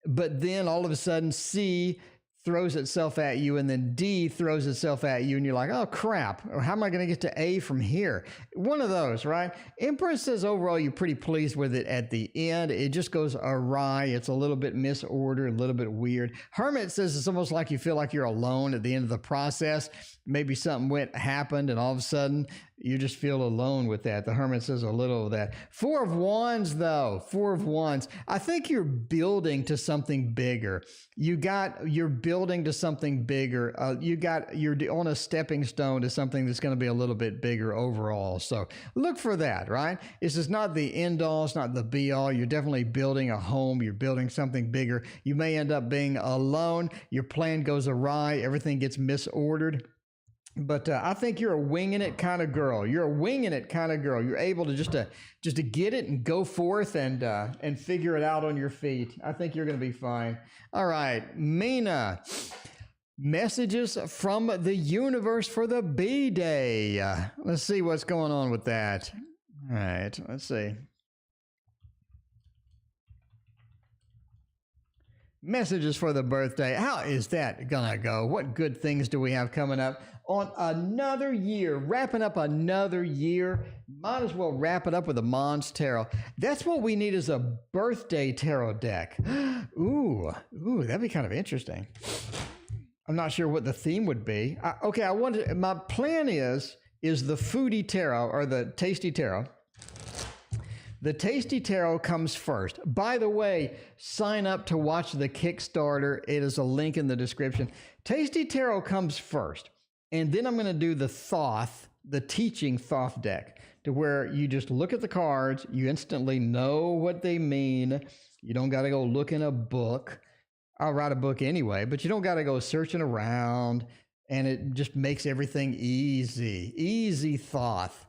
But then all of a sudden, C throws itself at you, and then D throws itself at you, and you're like, oh crap, how am I going to get to A from here? One of those, right? Empress says overall you're pretty pleased with it at the end. It just goes awry. It's a little bit misordered, a little bit weird. Hermit says it's almost like you feel like you're alone at the end of the process. Maybe something happened, and all of a sudden you just feel alone with that. The Hermit says a little of that. Four of Wands, though. Four of Wands. I think you're building to something bigger. You're building to something bigger. You're on a stepping stone to something that's going to be a little bit bigger overall. So look for that, right? This is not the end all. It's not the be all. You're definitely building a home. You're building something bigger. You may end up being alone. Your plan goes awry. Everything gets misordered. But I think you're a winging it kind of girl. You're a winging it kind of girl. You're able to just to get it and go forth and figure it out on your feet. I think you're going to be fine. All right, Mina. Messages from the universe for the B-Day. Let's see what's going on with that. All right, let's see. Messages for the birthday. How is that gonna go? What good things do we have coming up on another year? Wrapping up another year. Might as well wrap it up with a Mons Tarot. That's what we need, is a birthday tarot deck. Ooh, that'd be kind of interesting. I'm not sure what the theme would be. My plan is the foodie tarot or the tasty tarot. The Tasty Tarot comes first. By the way, sign up to watch the Kickstarter. It is a link in the description. Tasty Tarot comes first. And then I'm going to do the Thoth, the teaching Thoth deck, to where you just look at the cards. You instantly know what they mean. You don't got to go look in a book. I'll write a book anyway, but you don't got to go searching around. And it just makes everything easy. Easy Thoth.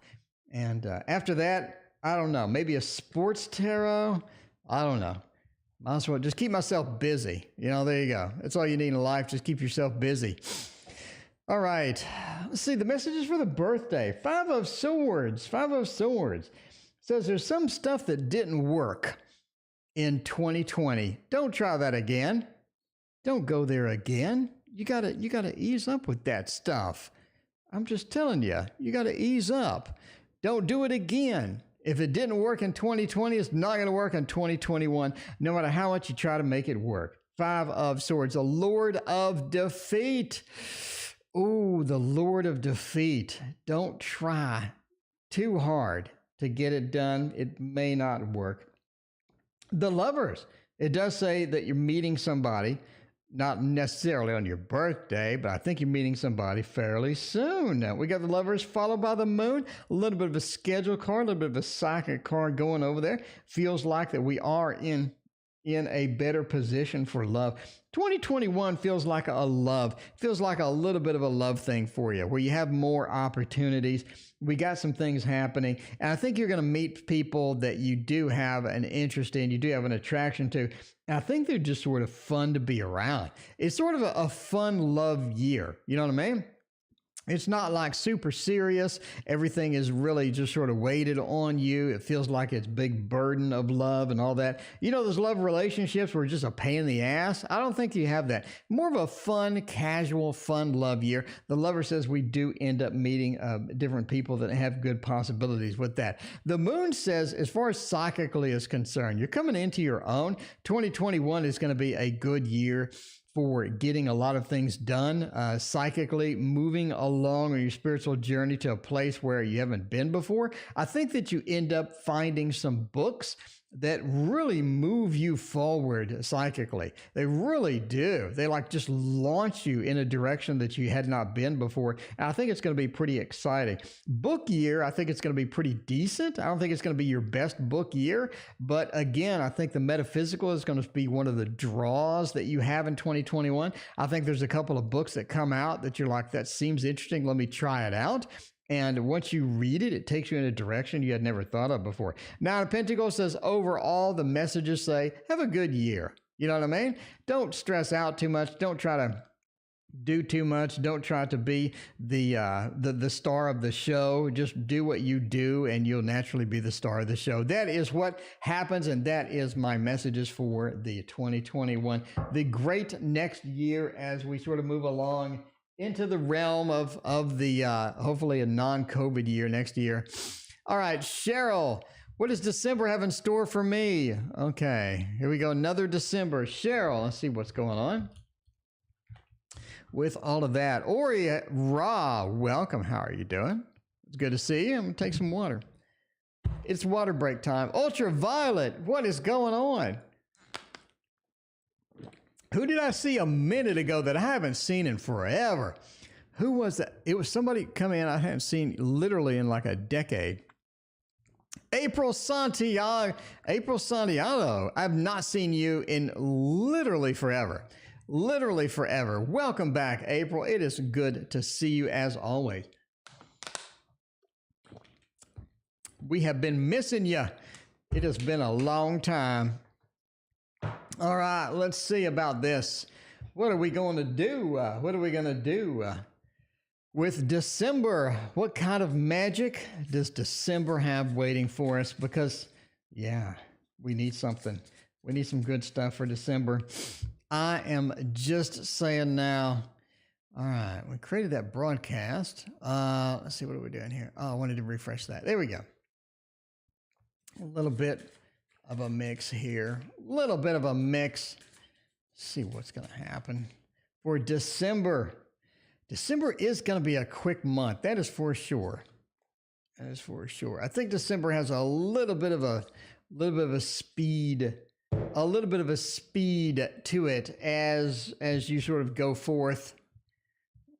And after that, I don't know, maybe a sports tarot? I don't know. Might as well just keep myself busy. There you go. That's all you need in life. Just keep yourself busy. All right. Let's see the messages for the birthday. Five of Swords. Five of Swords. Says there's some stuff that didn't work in 2020. Don't try that again. Don't go there again. You gotta ease up with that stuff. I'm just telling you, you gotta ease up. Don't do it again. If it didn't work in 2020, it's not going to work in 2021, no matter how much you try to make it work. Five of Swords, a Lord of Defeat. Ooh, the Lord of Defeat. Don't try too hard to get it done. It may not work. The Lovers. It does say that you're meeting somebody, not necessarily on your birthday, but I think you're meeting somebody fairly soon. Now, we got the Lovers followed by the Moon. A little bit of a schedule card, a little bit of a psychic card going over there. Feels like that we are in a better position for love. 2021 feels like a little bit of a love thing for you, where you have more opportunities. We got some things happening, and I think you're going to meet people that you do have an interest in, you do have an attraction to. And I think they're just sort of fun to be around. It's sort of a fun love year. You know what I mean? It's not like super serious. Everything is really just sort of weighted on you. It feels like it's a big burden of love and all that. Those love relationships were just a pain in the ass. I don't think you have that. More of a fun, casual, fun love year. The Lover says we do end up meeting different people that have good possibilities with that. The Moon says, as far as psychically is concerned, you're coming into your own. 2021 is going to be a good year for getting a lot of things done, psychically moving along on your spiritual journey to a place where you haven't been before. I think that you end up finding some books that really move you forward psychically. They really do. They just launch you in a direction that you had not been before. And I think it's going to be pretty exciting. Book year, I think it's going to be pretty decent. I don't think it's going to be your best book year. But again, I think the metaphysical is going to be one of the draws that you have in 2021. I think there's a couple of books that come out that you're like, that seems interesting. Let me try it out. And once you read it, it takes you in a direction you had never thought of before. Now, Pentacles says, overall, the messages say, have a good year. You know what I mean? Don't stress out too much. Don't try to do too much. Don't try to be the star of the show. Just do what you do, and you'll naturally be the star of the show. That is what happens, and that is my messages for the 2021, the great next year as we sort of move along into the realm of the hopefully a non-COVID year next year. All right, Cheryl, what does December have in store for me? Okay, here we go. Another December. Cheryl, let's see what's going on with all of that. Ori Ra, welcome. How are you doing? It's good to see you. I'm going to take some water. It's water break time. Ultraviolet, what is going on? Who did I see a minute ago that I haven't seen in forever? Who was that? It was somebody come in I hadn't seen literally in like a decade. April Santiago. April Santiago. I've not seen you in literally forever. Literally forever. Welcome back, April. It is good to see you as always. We have been missing you. It has been a long time. All right, let's see about this. What are we going to do? What are we going to do with December? What kind of magic does December have waiting for us? Because, yeah, we need something. We need some good stuff for December. I am just saying now. All right, we created that broadcast. Let's see, what are we doing here? Oh, I wanted to refresh that. There we go. A little bit of a mix here. A little bit of a mix. Let's see what's going to happen for December. December is going to be a quick month. That is for sure. That is for sure. I think December has a little bit of a speed. A little bit of a speed to it as you sort of go forth.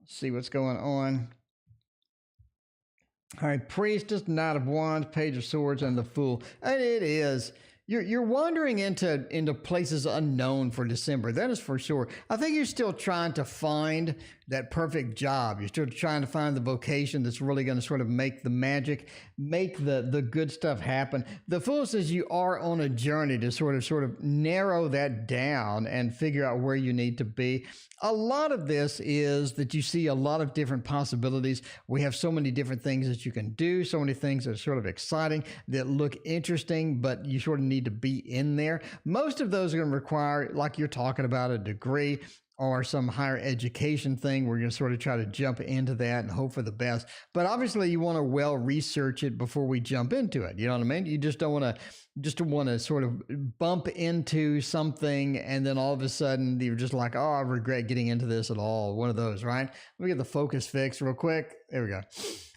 See what's going on. All right, Priestess, Knight of Wands, Page of Swords, and the Fool. And it is. You're wandering into places unknown for December. That is for sure. I think you're still trying to find that perfect job. You're still trying to find the vocation that's really going to sort of make the magic, make the good stuff happen. The Fool says you are on a journey to sort of narrow that down and figure out where you need to be. A lot of this is that you see a lot of different possibilities. We have so many different things that you can do, so many things that are sort of exciting, that look interesting, but you sort of need to be in there. Most of those are going to require, like you're talking about, a degree or some higher education thing. We're going to sort of try to jump into that and hope for the best. But obviously you want to well research it before we jump into it. You know what I mean? You just don't want to sort of bump into something and then all of a sudden you're just like, oh, I regret getting into this at all. One of those, right? Let me get the focus fixed real quick. There we go.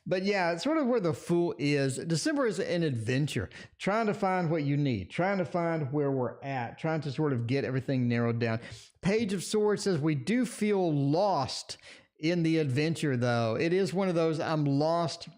But yeah, it's sort of where the Fool is. December is an adventure, trying to find what you need, trying to find where we're at, trying to sort of get everything narrowed down. Page of Swords says we do feel lost in the adventure, though. It is one of those, I'm lost,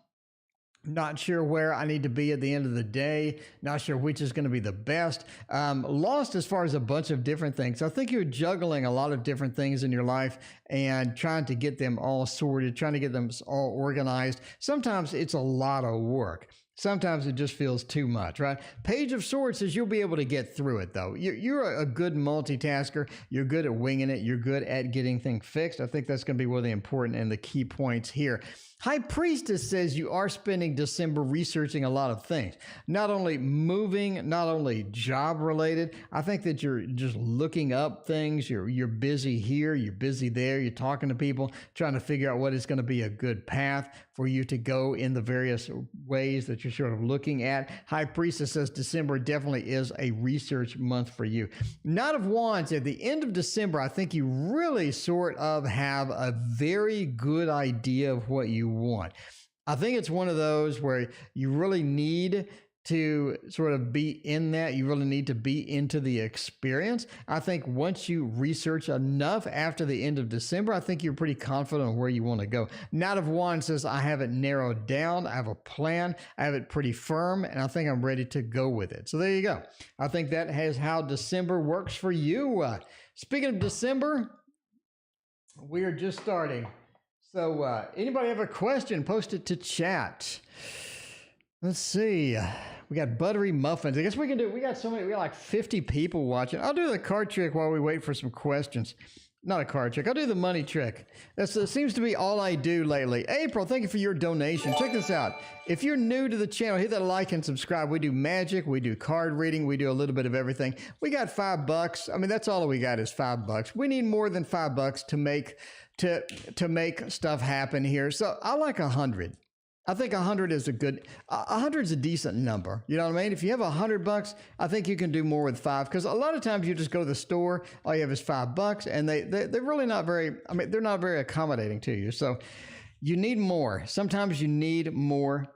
not sure where I need to be at the end of the day, not sure which is going to be the best. Lost as far as a bunch of different things. I think you're juggling a lot of different things in your life and trying to get them all sorted, trying to get them all organized. Sometimes it's a lot of work. Sometimes it just feels too much, right? Page of Swords says you'll be able to get through it, though. You're a good multitasker. You're good at winging it. You're good at getting things fixed. I think that's going to be one of the important and the key points here. High Priestess says you are spending December researching a lot of things. Not only moving, not only job related. I think that you're just looking up things. You're busy here. You're busy there. You're talking to people, trying to figure out what is going to be a good path for you to go in the various ways that you're sort of looking at. High Priestess says December definitely is a research month for you. Knight of Wands, at the end of December, I think you really sort of have a very good idea of what you want. I think it's one of those where you really need to sort of be in that. You really need to be into the experience. I think once you research enough after the end of December, I think you're pretty confident on where you want to go. Knight of Wands says, I have it narrowed down. I have a plan. I have it pretty firm, and I think I'm ready to go with it. So there you go. I think that is how December works for you. Speaking of December, we are just starting. So anybody have a question, post it to chat. Let's see. We got buttery muffins. I guess we can do, we got like 50 people watching. I'll do the card trick while we wait for some questions. not a card trick. I'll do the money trick. That seems to be all I do lately. April, thank you for your donation. Check this out. If you're new to the channel, hit that like and subscribe. We do magic. We do card reading. We do a little bit of everything. We got $5. I mean, that's all we got is $5. We need more than $5 to make stuff happen here. So I like 100. I think 100 is a good, 100 is a decent number. You know what I mean? If you have $100, I think you can do more with 5, because a lot of times you just go to the store, all you have is $5, and they're really not very, I mean, they're not very accommodating to you. So you need more. Sometimes you need more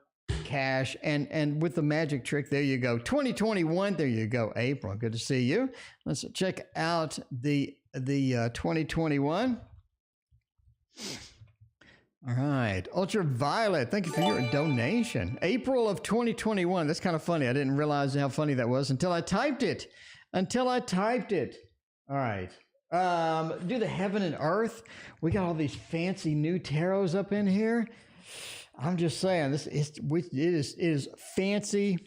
cash, and with the magic trick, there you go. 2021, there you go. April, good to see you. Let's check out the 2021. All right, Ultraviolet, thank you for your donation. April of 2021, that's kind of funny. I didn't realize how funny that was until I typed it. All right, do the heaven and earth. We got all these fancy new tarots up in here. I'm just saying, it is fancy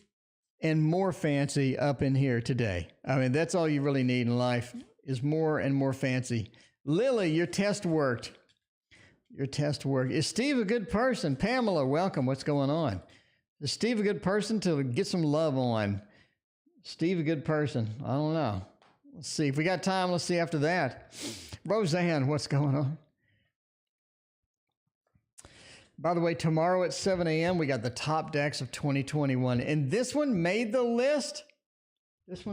and more fancy up in here today. I mean, that's all you really need in life is more and more fancy. Lily, your test worked. Your test work. Is Steve a good person? Pamela, welcome. What's going on? Is Steve a good person to get some love on? Steve a good person? I don't know. Let's see. If we got time, let's see after that. Roseanne, what's going on? By the way, tomorrow at 7 a.m., we got the top decks of 2021. And this one made the list. This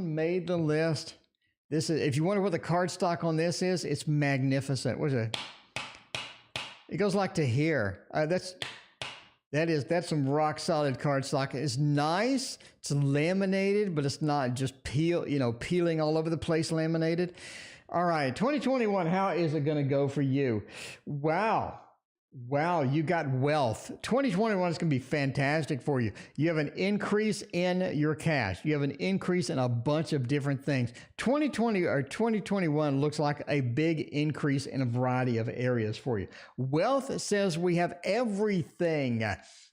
is, if you wonder what the card stock on this is, it's magnificent. What is it? It goes like to here. That's some rock solid cardstock. It's nice. It's laminated, but it's not just peeling all over the place laminated. All right, 2021. How is it going to go for you? Wow, you got wealth. 2021 is going to be fantastic for you. You have an increase in your cash. You have an increase in a bunch of different things. 2020 or 2021 looks like a big increase in a variety of areas for you. Wealth says we have everything.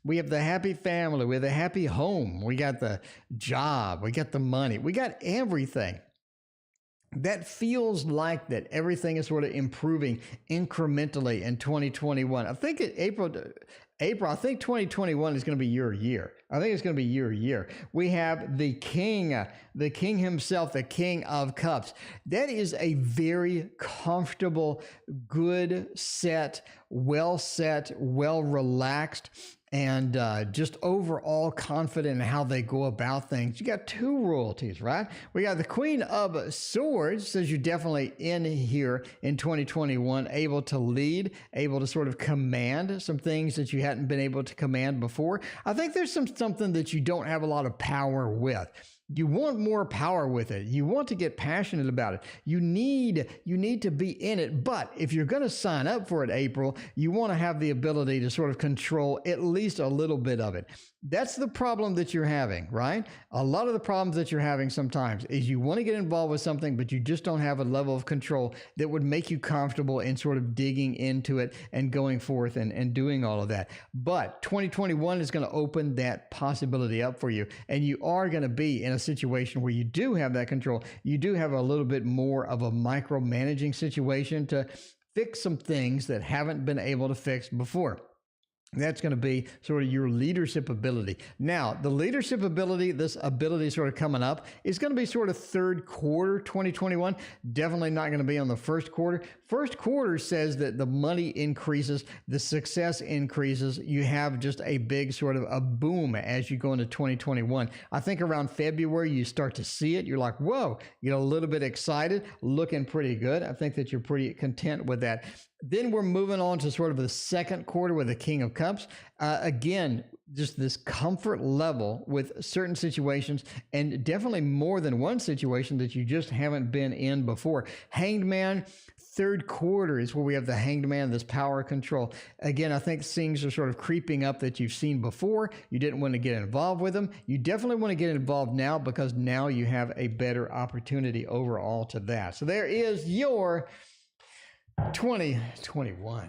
We have the happy family. We have the happy home. We got the job. We got the money. We got everything. That feels like that everything is sort of improving incrementally in 2021. I think April, I think 2021 is going to be your year. I think it's going to be your year. We have the king himself, the King of Cups. That is a very comfortable, good set, well relaxed, and just overall confident in how they go about things. You got two royalties, right? We got the Queen of Swords, says you're definitely in here in 2021, able to lead, able to sort of command some things that you hadn't been able to command before. I think there's something that you don't have a lot of power with. You want more power with it. You want to get passionate about it. You need to be in it. But if you're going to sign up for it, April, you want to have the ability to sort of control at least a little bit of it. That's the problem that you're having, right? A lot of the problems that you're having sometimes is you want to get involved with something, but you just don't have a level of control that would make you comfortable in sort of digging into it and going forth and doing all of that. But 2021 is going to open that possibility up for you. And you are going to be in a situation where you do have that control. You do have a little bit more of a micromanaging situation to fix some things that haven't been able to fix before. That's going to be sort of your leadership ability. Now, the leadership ability, this ability sort of coming up, is going to be sort of third quarter 2021. Definitely not going to be on the first quarter. First quarter says that the money increases, the success increases. You have just a big sort of a boom as you go into 2021. I think around February, you start to see it. You're like, whoa, you get a little bit excited, looking pretty good. I think that you're pretty content with that. Then we're moving on to sort of the second quarter with the King of Cups. Again, just this comfort level with certain situations, and definitely more than one situation that you just haven't been in before. Hanged Man, third quarter is where we have the Hanged Man, this power control. Again, I think things are sort of creeping up that you've seen before. You didn't want to get involved with them. You definitely want to get involved now because now you have a better opportunity overall to that. So there is your 2021.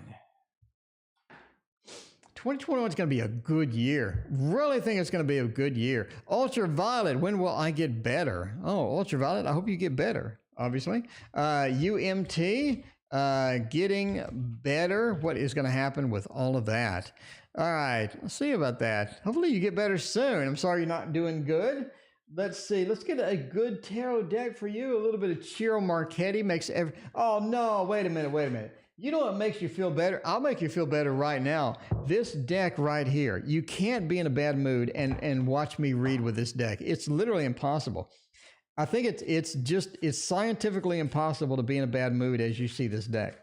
2021 is going to be a good year. Really think it's going to be a good year. Ultraviolet, when will I get better? Oh, Ultraviolet, I hope you get better, obviously. UMT, getting better. What is going to happen with all of that? All right, let's see about that. Hopefully you get better soon. I'm sorry you're not doing good. Let's see. Let's get a good tarot deck for you. A little bit of Ciro Marchetti makes every... Oh, no. Wait a minute. You know what makes you feel better? I'll make you feel better right now. This deck right here. You can't be in a bad mood and watch me read with this deck. It's literally impossible. I think it's scientifically impossible to be in a bad mood as you see this deck.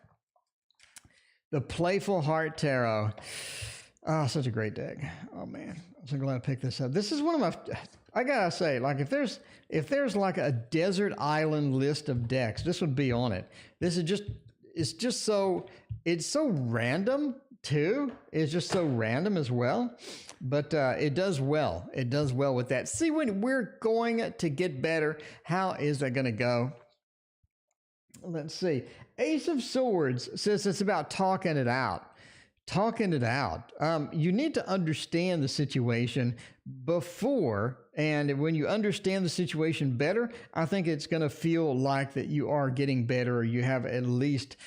The Playful Heart Tarot. Oh, such a great deck. Oh man, I'm so glad I picked this up. This is one of my, I gotta say, like if there's like a desert island list of decks, this would be on it. This is just, it's so random too. It's just so random as well, but it does well. It does well with that. See, when we're going to get better, how is that going to go? Let's see. Ace of Swords says it's about talking it out. Talking it out. You need to understand the situation before, and when you understand the situation better, I think it's going to feel like that you are getting better, or you have at least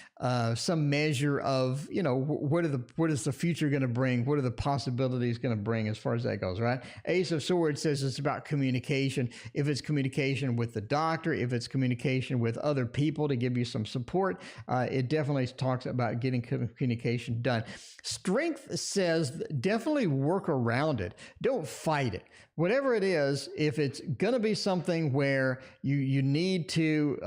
some measure of, you know, what is the future going to bring? What are the possibilities going to bring as far as that goes, right? Ace of Swords says it's about communication. If it's communication with the doctor, if it's communication with other people to give you some support, it definitely talks about getting communication done. Strength says definitely work around it. Don't fight it. Whatever it is, if it's going to be something where you need to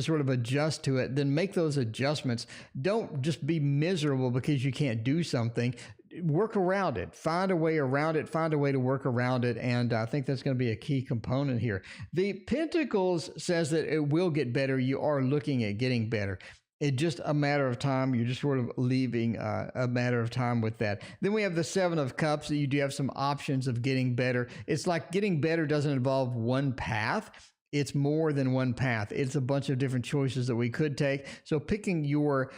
sort of adjust to it, then make those adjustments. Don't just be miserable because you can't do something. Work around it. Find a way around it. Find a way to work around it. And I think that's going to be a key component here. The Pentacles says that it will get better. You are looking at getting better. It's just a matter of time. You're just sort of leaving a matter of time with that. Then we have the Seven of Cups. That you do have some options of getting better. It's like getting better doesn't involve one path. It's more than one path. It's a bunch of different choices that we could take. So picking your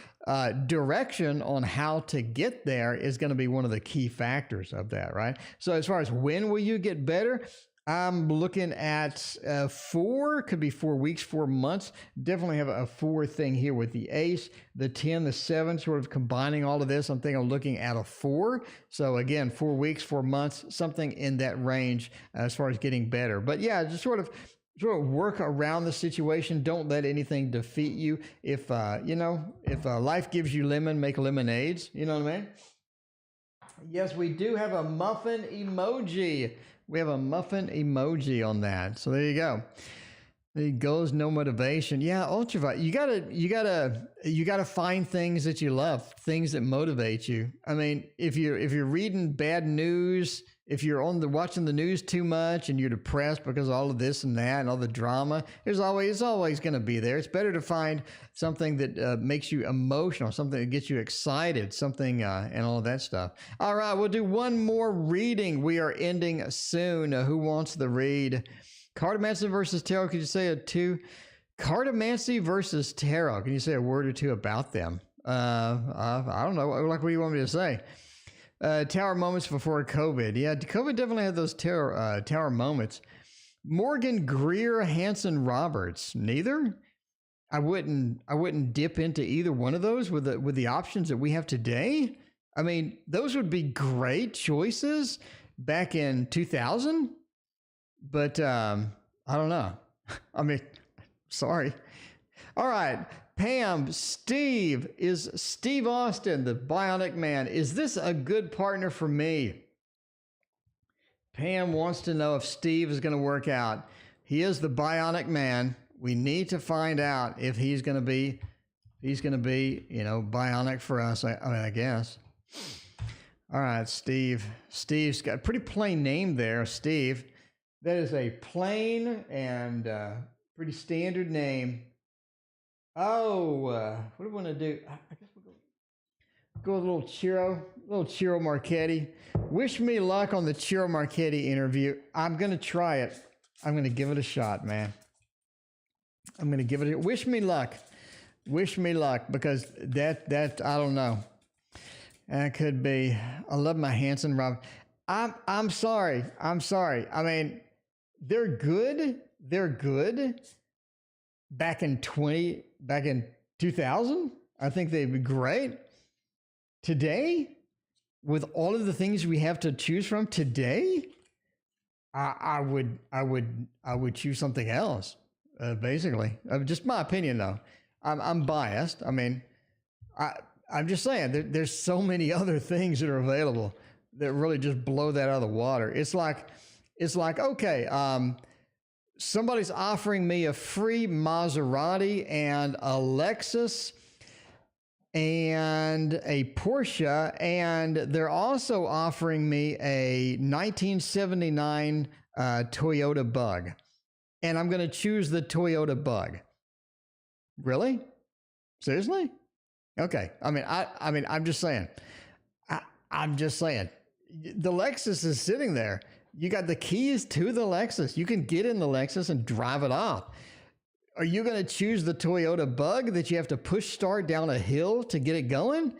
direction on how to get there is going to be one of the key factors of that, right? So as far as when will you get better, I'm looking at 4, could be 4 weeks, 4 months. Definitely have a 4 thing here with the Ace, the 10, the 7, sort of combining all of this. I'm thinking I'm looking at a 4. So again, 4 weeks, 4 months, something in that range as far as getting better. But yeah, just sort of work around the situation. Don't let anything defeat you. If, if life gives you lemon, make lemonades. You know what I mean? Yes, we do have a muffin emoji. We have a muffin emoji on that. So there you go. There goes no motivation. Yeah, ultraviolet. You gotta find things that you love, things that motivate you. I mean, if you're reading bad news, if you're watching the news too much and you're depressed because of all of this and that and all the drama, it's always going to be there. It's better to find something that makes you emotional, something that gets you excited, something and all of that stuff. All right, we'll do one more reading. We are ending soon. Who wants the read? Cartomancy versus tarot. Could you say a 2? Cartomancy versus tarot. Can you say a word or two about them? I don't know. Like, what do you want me to say? Tower moments before COVID. Yeah, COVID definitely had those tower moments. Morgan Greer, Hanson Roberts. Neither. I wouldn't dip into either one of those with the options that we have today. I mean, those would be great choices back in 2000. But I don't know. I mean, sorry. All right. Pam, Steve Austin, the Bionic Man. Is this a good partner for me? Pam wants to know if Steve is going to work out. He is the Bionic Man. We need to find out if he's going to be, bionic for us. I guess. All right, Steve. Steve's got a pretty plain name there, Steve. That is a plain and pretty standard name. Oh, what do we want to do? I guess we'll go with a little Ciro Marchetti. Wish me luck on the Ciro Marchetti interview. I'm going to try it. I'm going to give it a shot, man. I'm going to give it wish me luck. Wish me luck, because that I don't know. That could be. I love my Hanson Rob. I'm sorry. I mean, they're good. Back in 2000, I think they'd be great. Today, with all of the things we have to choose from today, I would choose something else. Basically, just my opinion though. I'm biased. I mean, I'm just saying there's so many other things that are available that really just blow that out of the water. It's like okay, somebody's offering me a free Maserati and a Lexus and a Porsche, and they're also offering me a 1979 Toyota Bug, and I'm going to choose the Toyota Bug. Really? Seriously? Okay. I mean, I'm just saying. I'm just saying. The Lexus is sitting there. You got the keys to the Lexus. You can get in the Lexus and drive it off. Are you going to choose the Toyota Bug that you have to push start down a hill to get it going?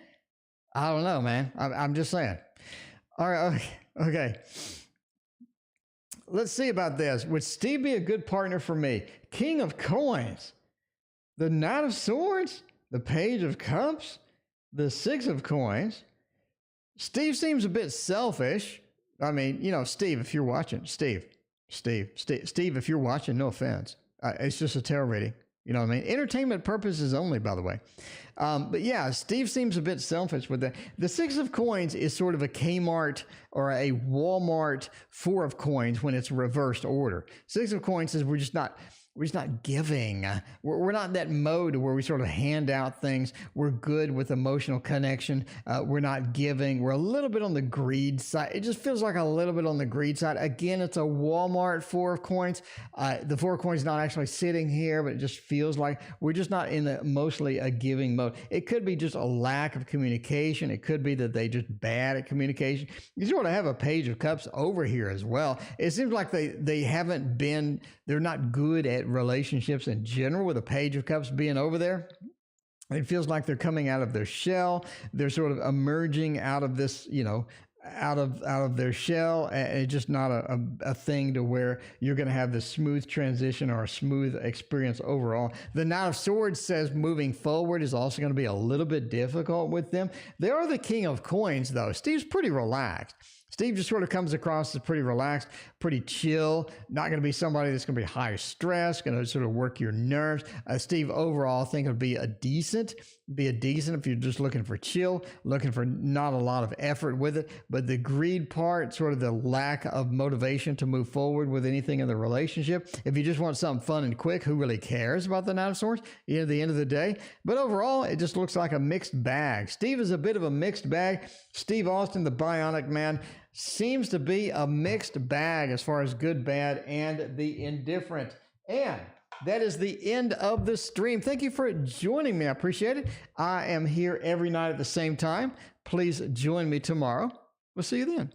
I don't know, man. I'm just saying. All right. Okay. Let's see about this. Would Steve be a good partner for me? King of Coins, the Knight of Swords, the Page of Cups, the Six of Coins. Steve seems a bit selfish. I mean, you know, Steve, if you're watching, Steve, if you're watching, no offense. It's just a tarot reading. You know what I mean? Entertainment purposes only, by the way. But yeah, Steve seems a bit selfish with that. The Six of Coins is sort of a Kmart or a Walmart Four of Coins when it's reversed order. Six of Coins says we're just not giving. We're not in that mode where we sort of hand out things. We're good with emotional connection. We're not giving. We're a little bit on the greed side. It just feels like a little bit on the greed side. Again, it's a Walmart Four of Coins. The Four of Coins is not actually sitting here, but it just feels like we're just not in mostly a giving mode. It could be just a lack of communication. It could be that they just bad at communication. You sort of have a Page of Cups over here as well. It seems like they're not good at relationships in general, with a Page of Cups being over there. It feels like they're coming out of their shell. They're sort of emerging out of this, you know, out of their shell, and it's just not a thing to where you're going to have this smooth transition or a smooth experience overall. The Knight of Swords says moving forward is also going to be a little bit difficult with them. They are the King of Coins, though. Steve's pretty relaxed. Steve just sort of comes across as pretty relaxed, pretty chill, not going to be somebody that's going to be high stress, going to sort of work your nerves. Steve overall, I think, would be a decent if you're just looking for chill, looking for not a lot of effort with it. But the greed part, sort of the lack of motivation to move forward with anything in the relationship. If you just want something fun and quick, who really cares about the Knight of Swords at the end of the day? But overall, it just looks like a mixed bag. Steve is a bit of a mixed bag. Steve Austin, the Bionic Man, seems to be a mixed bag as far as good, bad, and the indifferent. And that is the end of the stream. Thank you for joining me. I appreciate it. I am here every night at the same time. Please join me tomorrow. We'll see you then.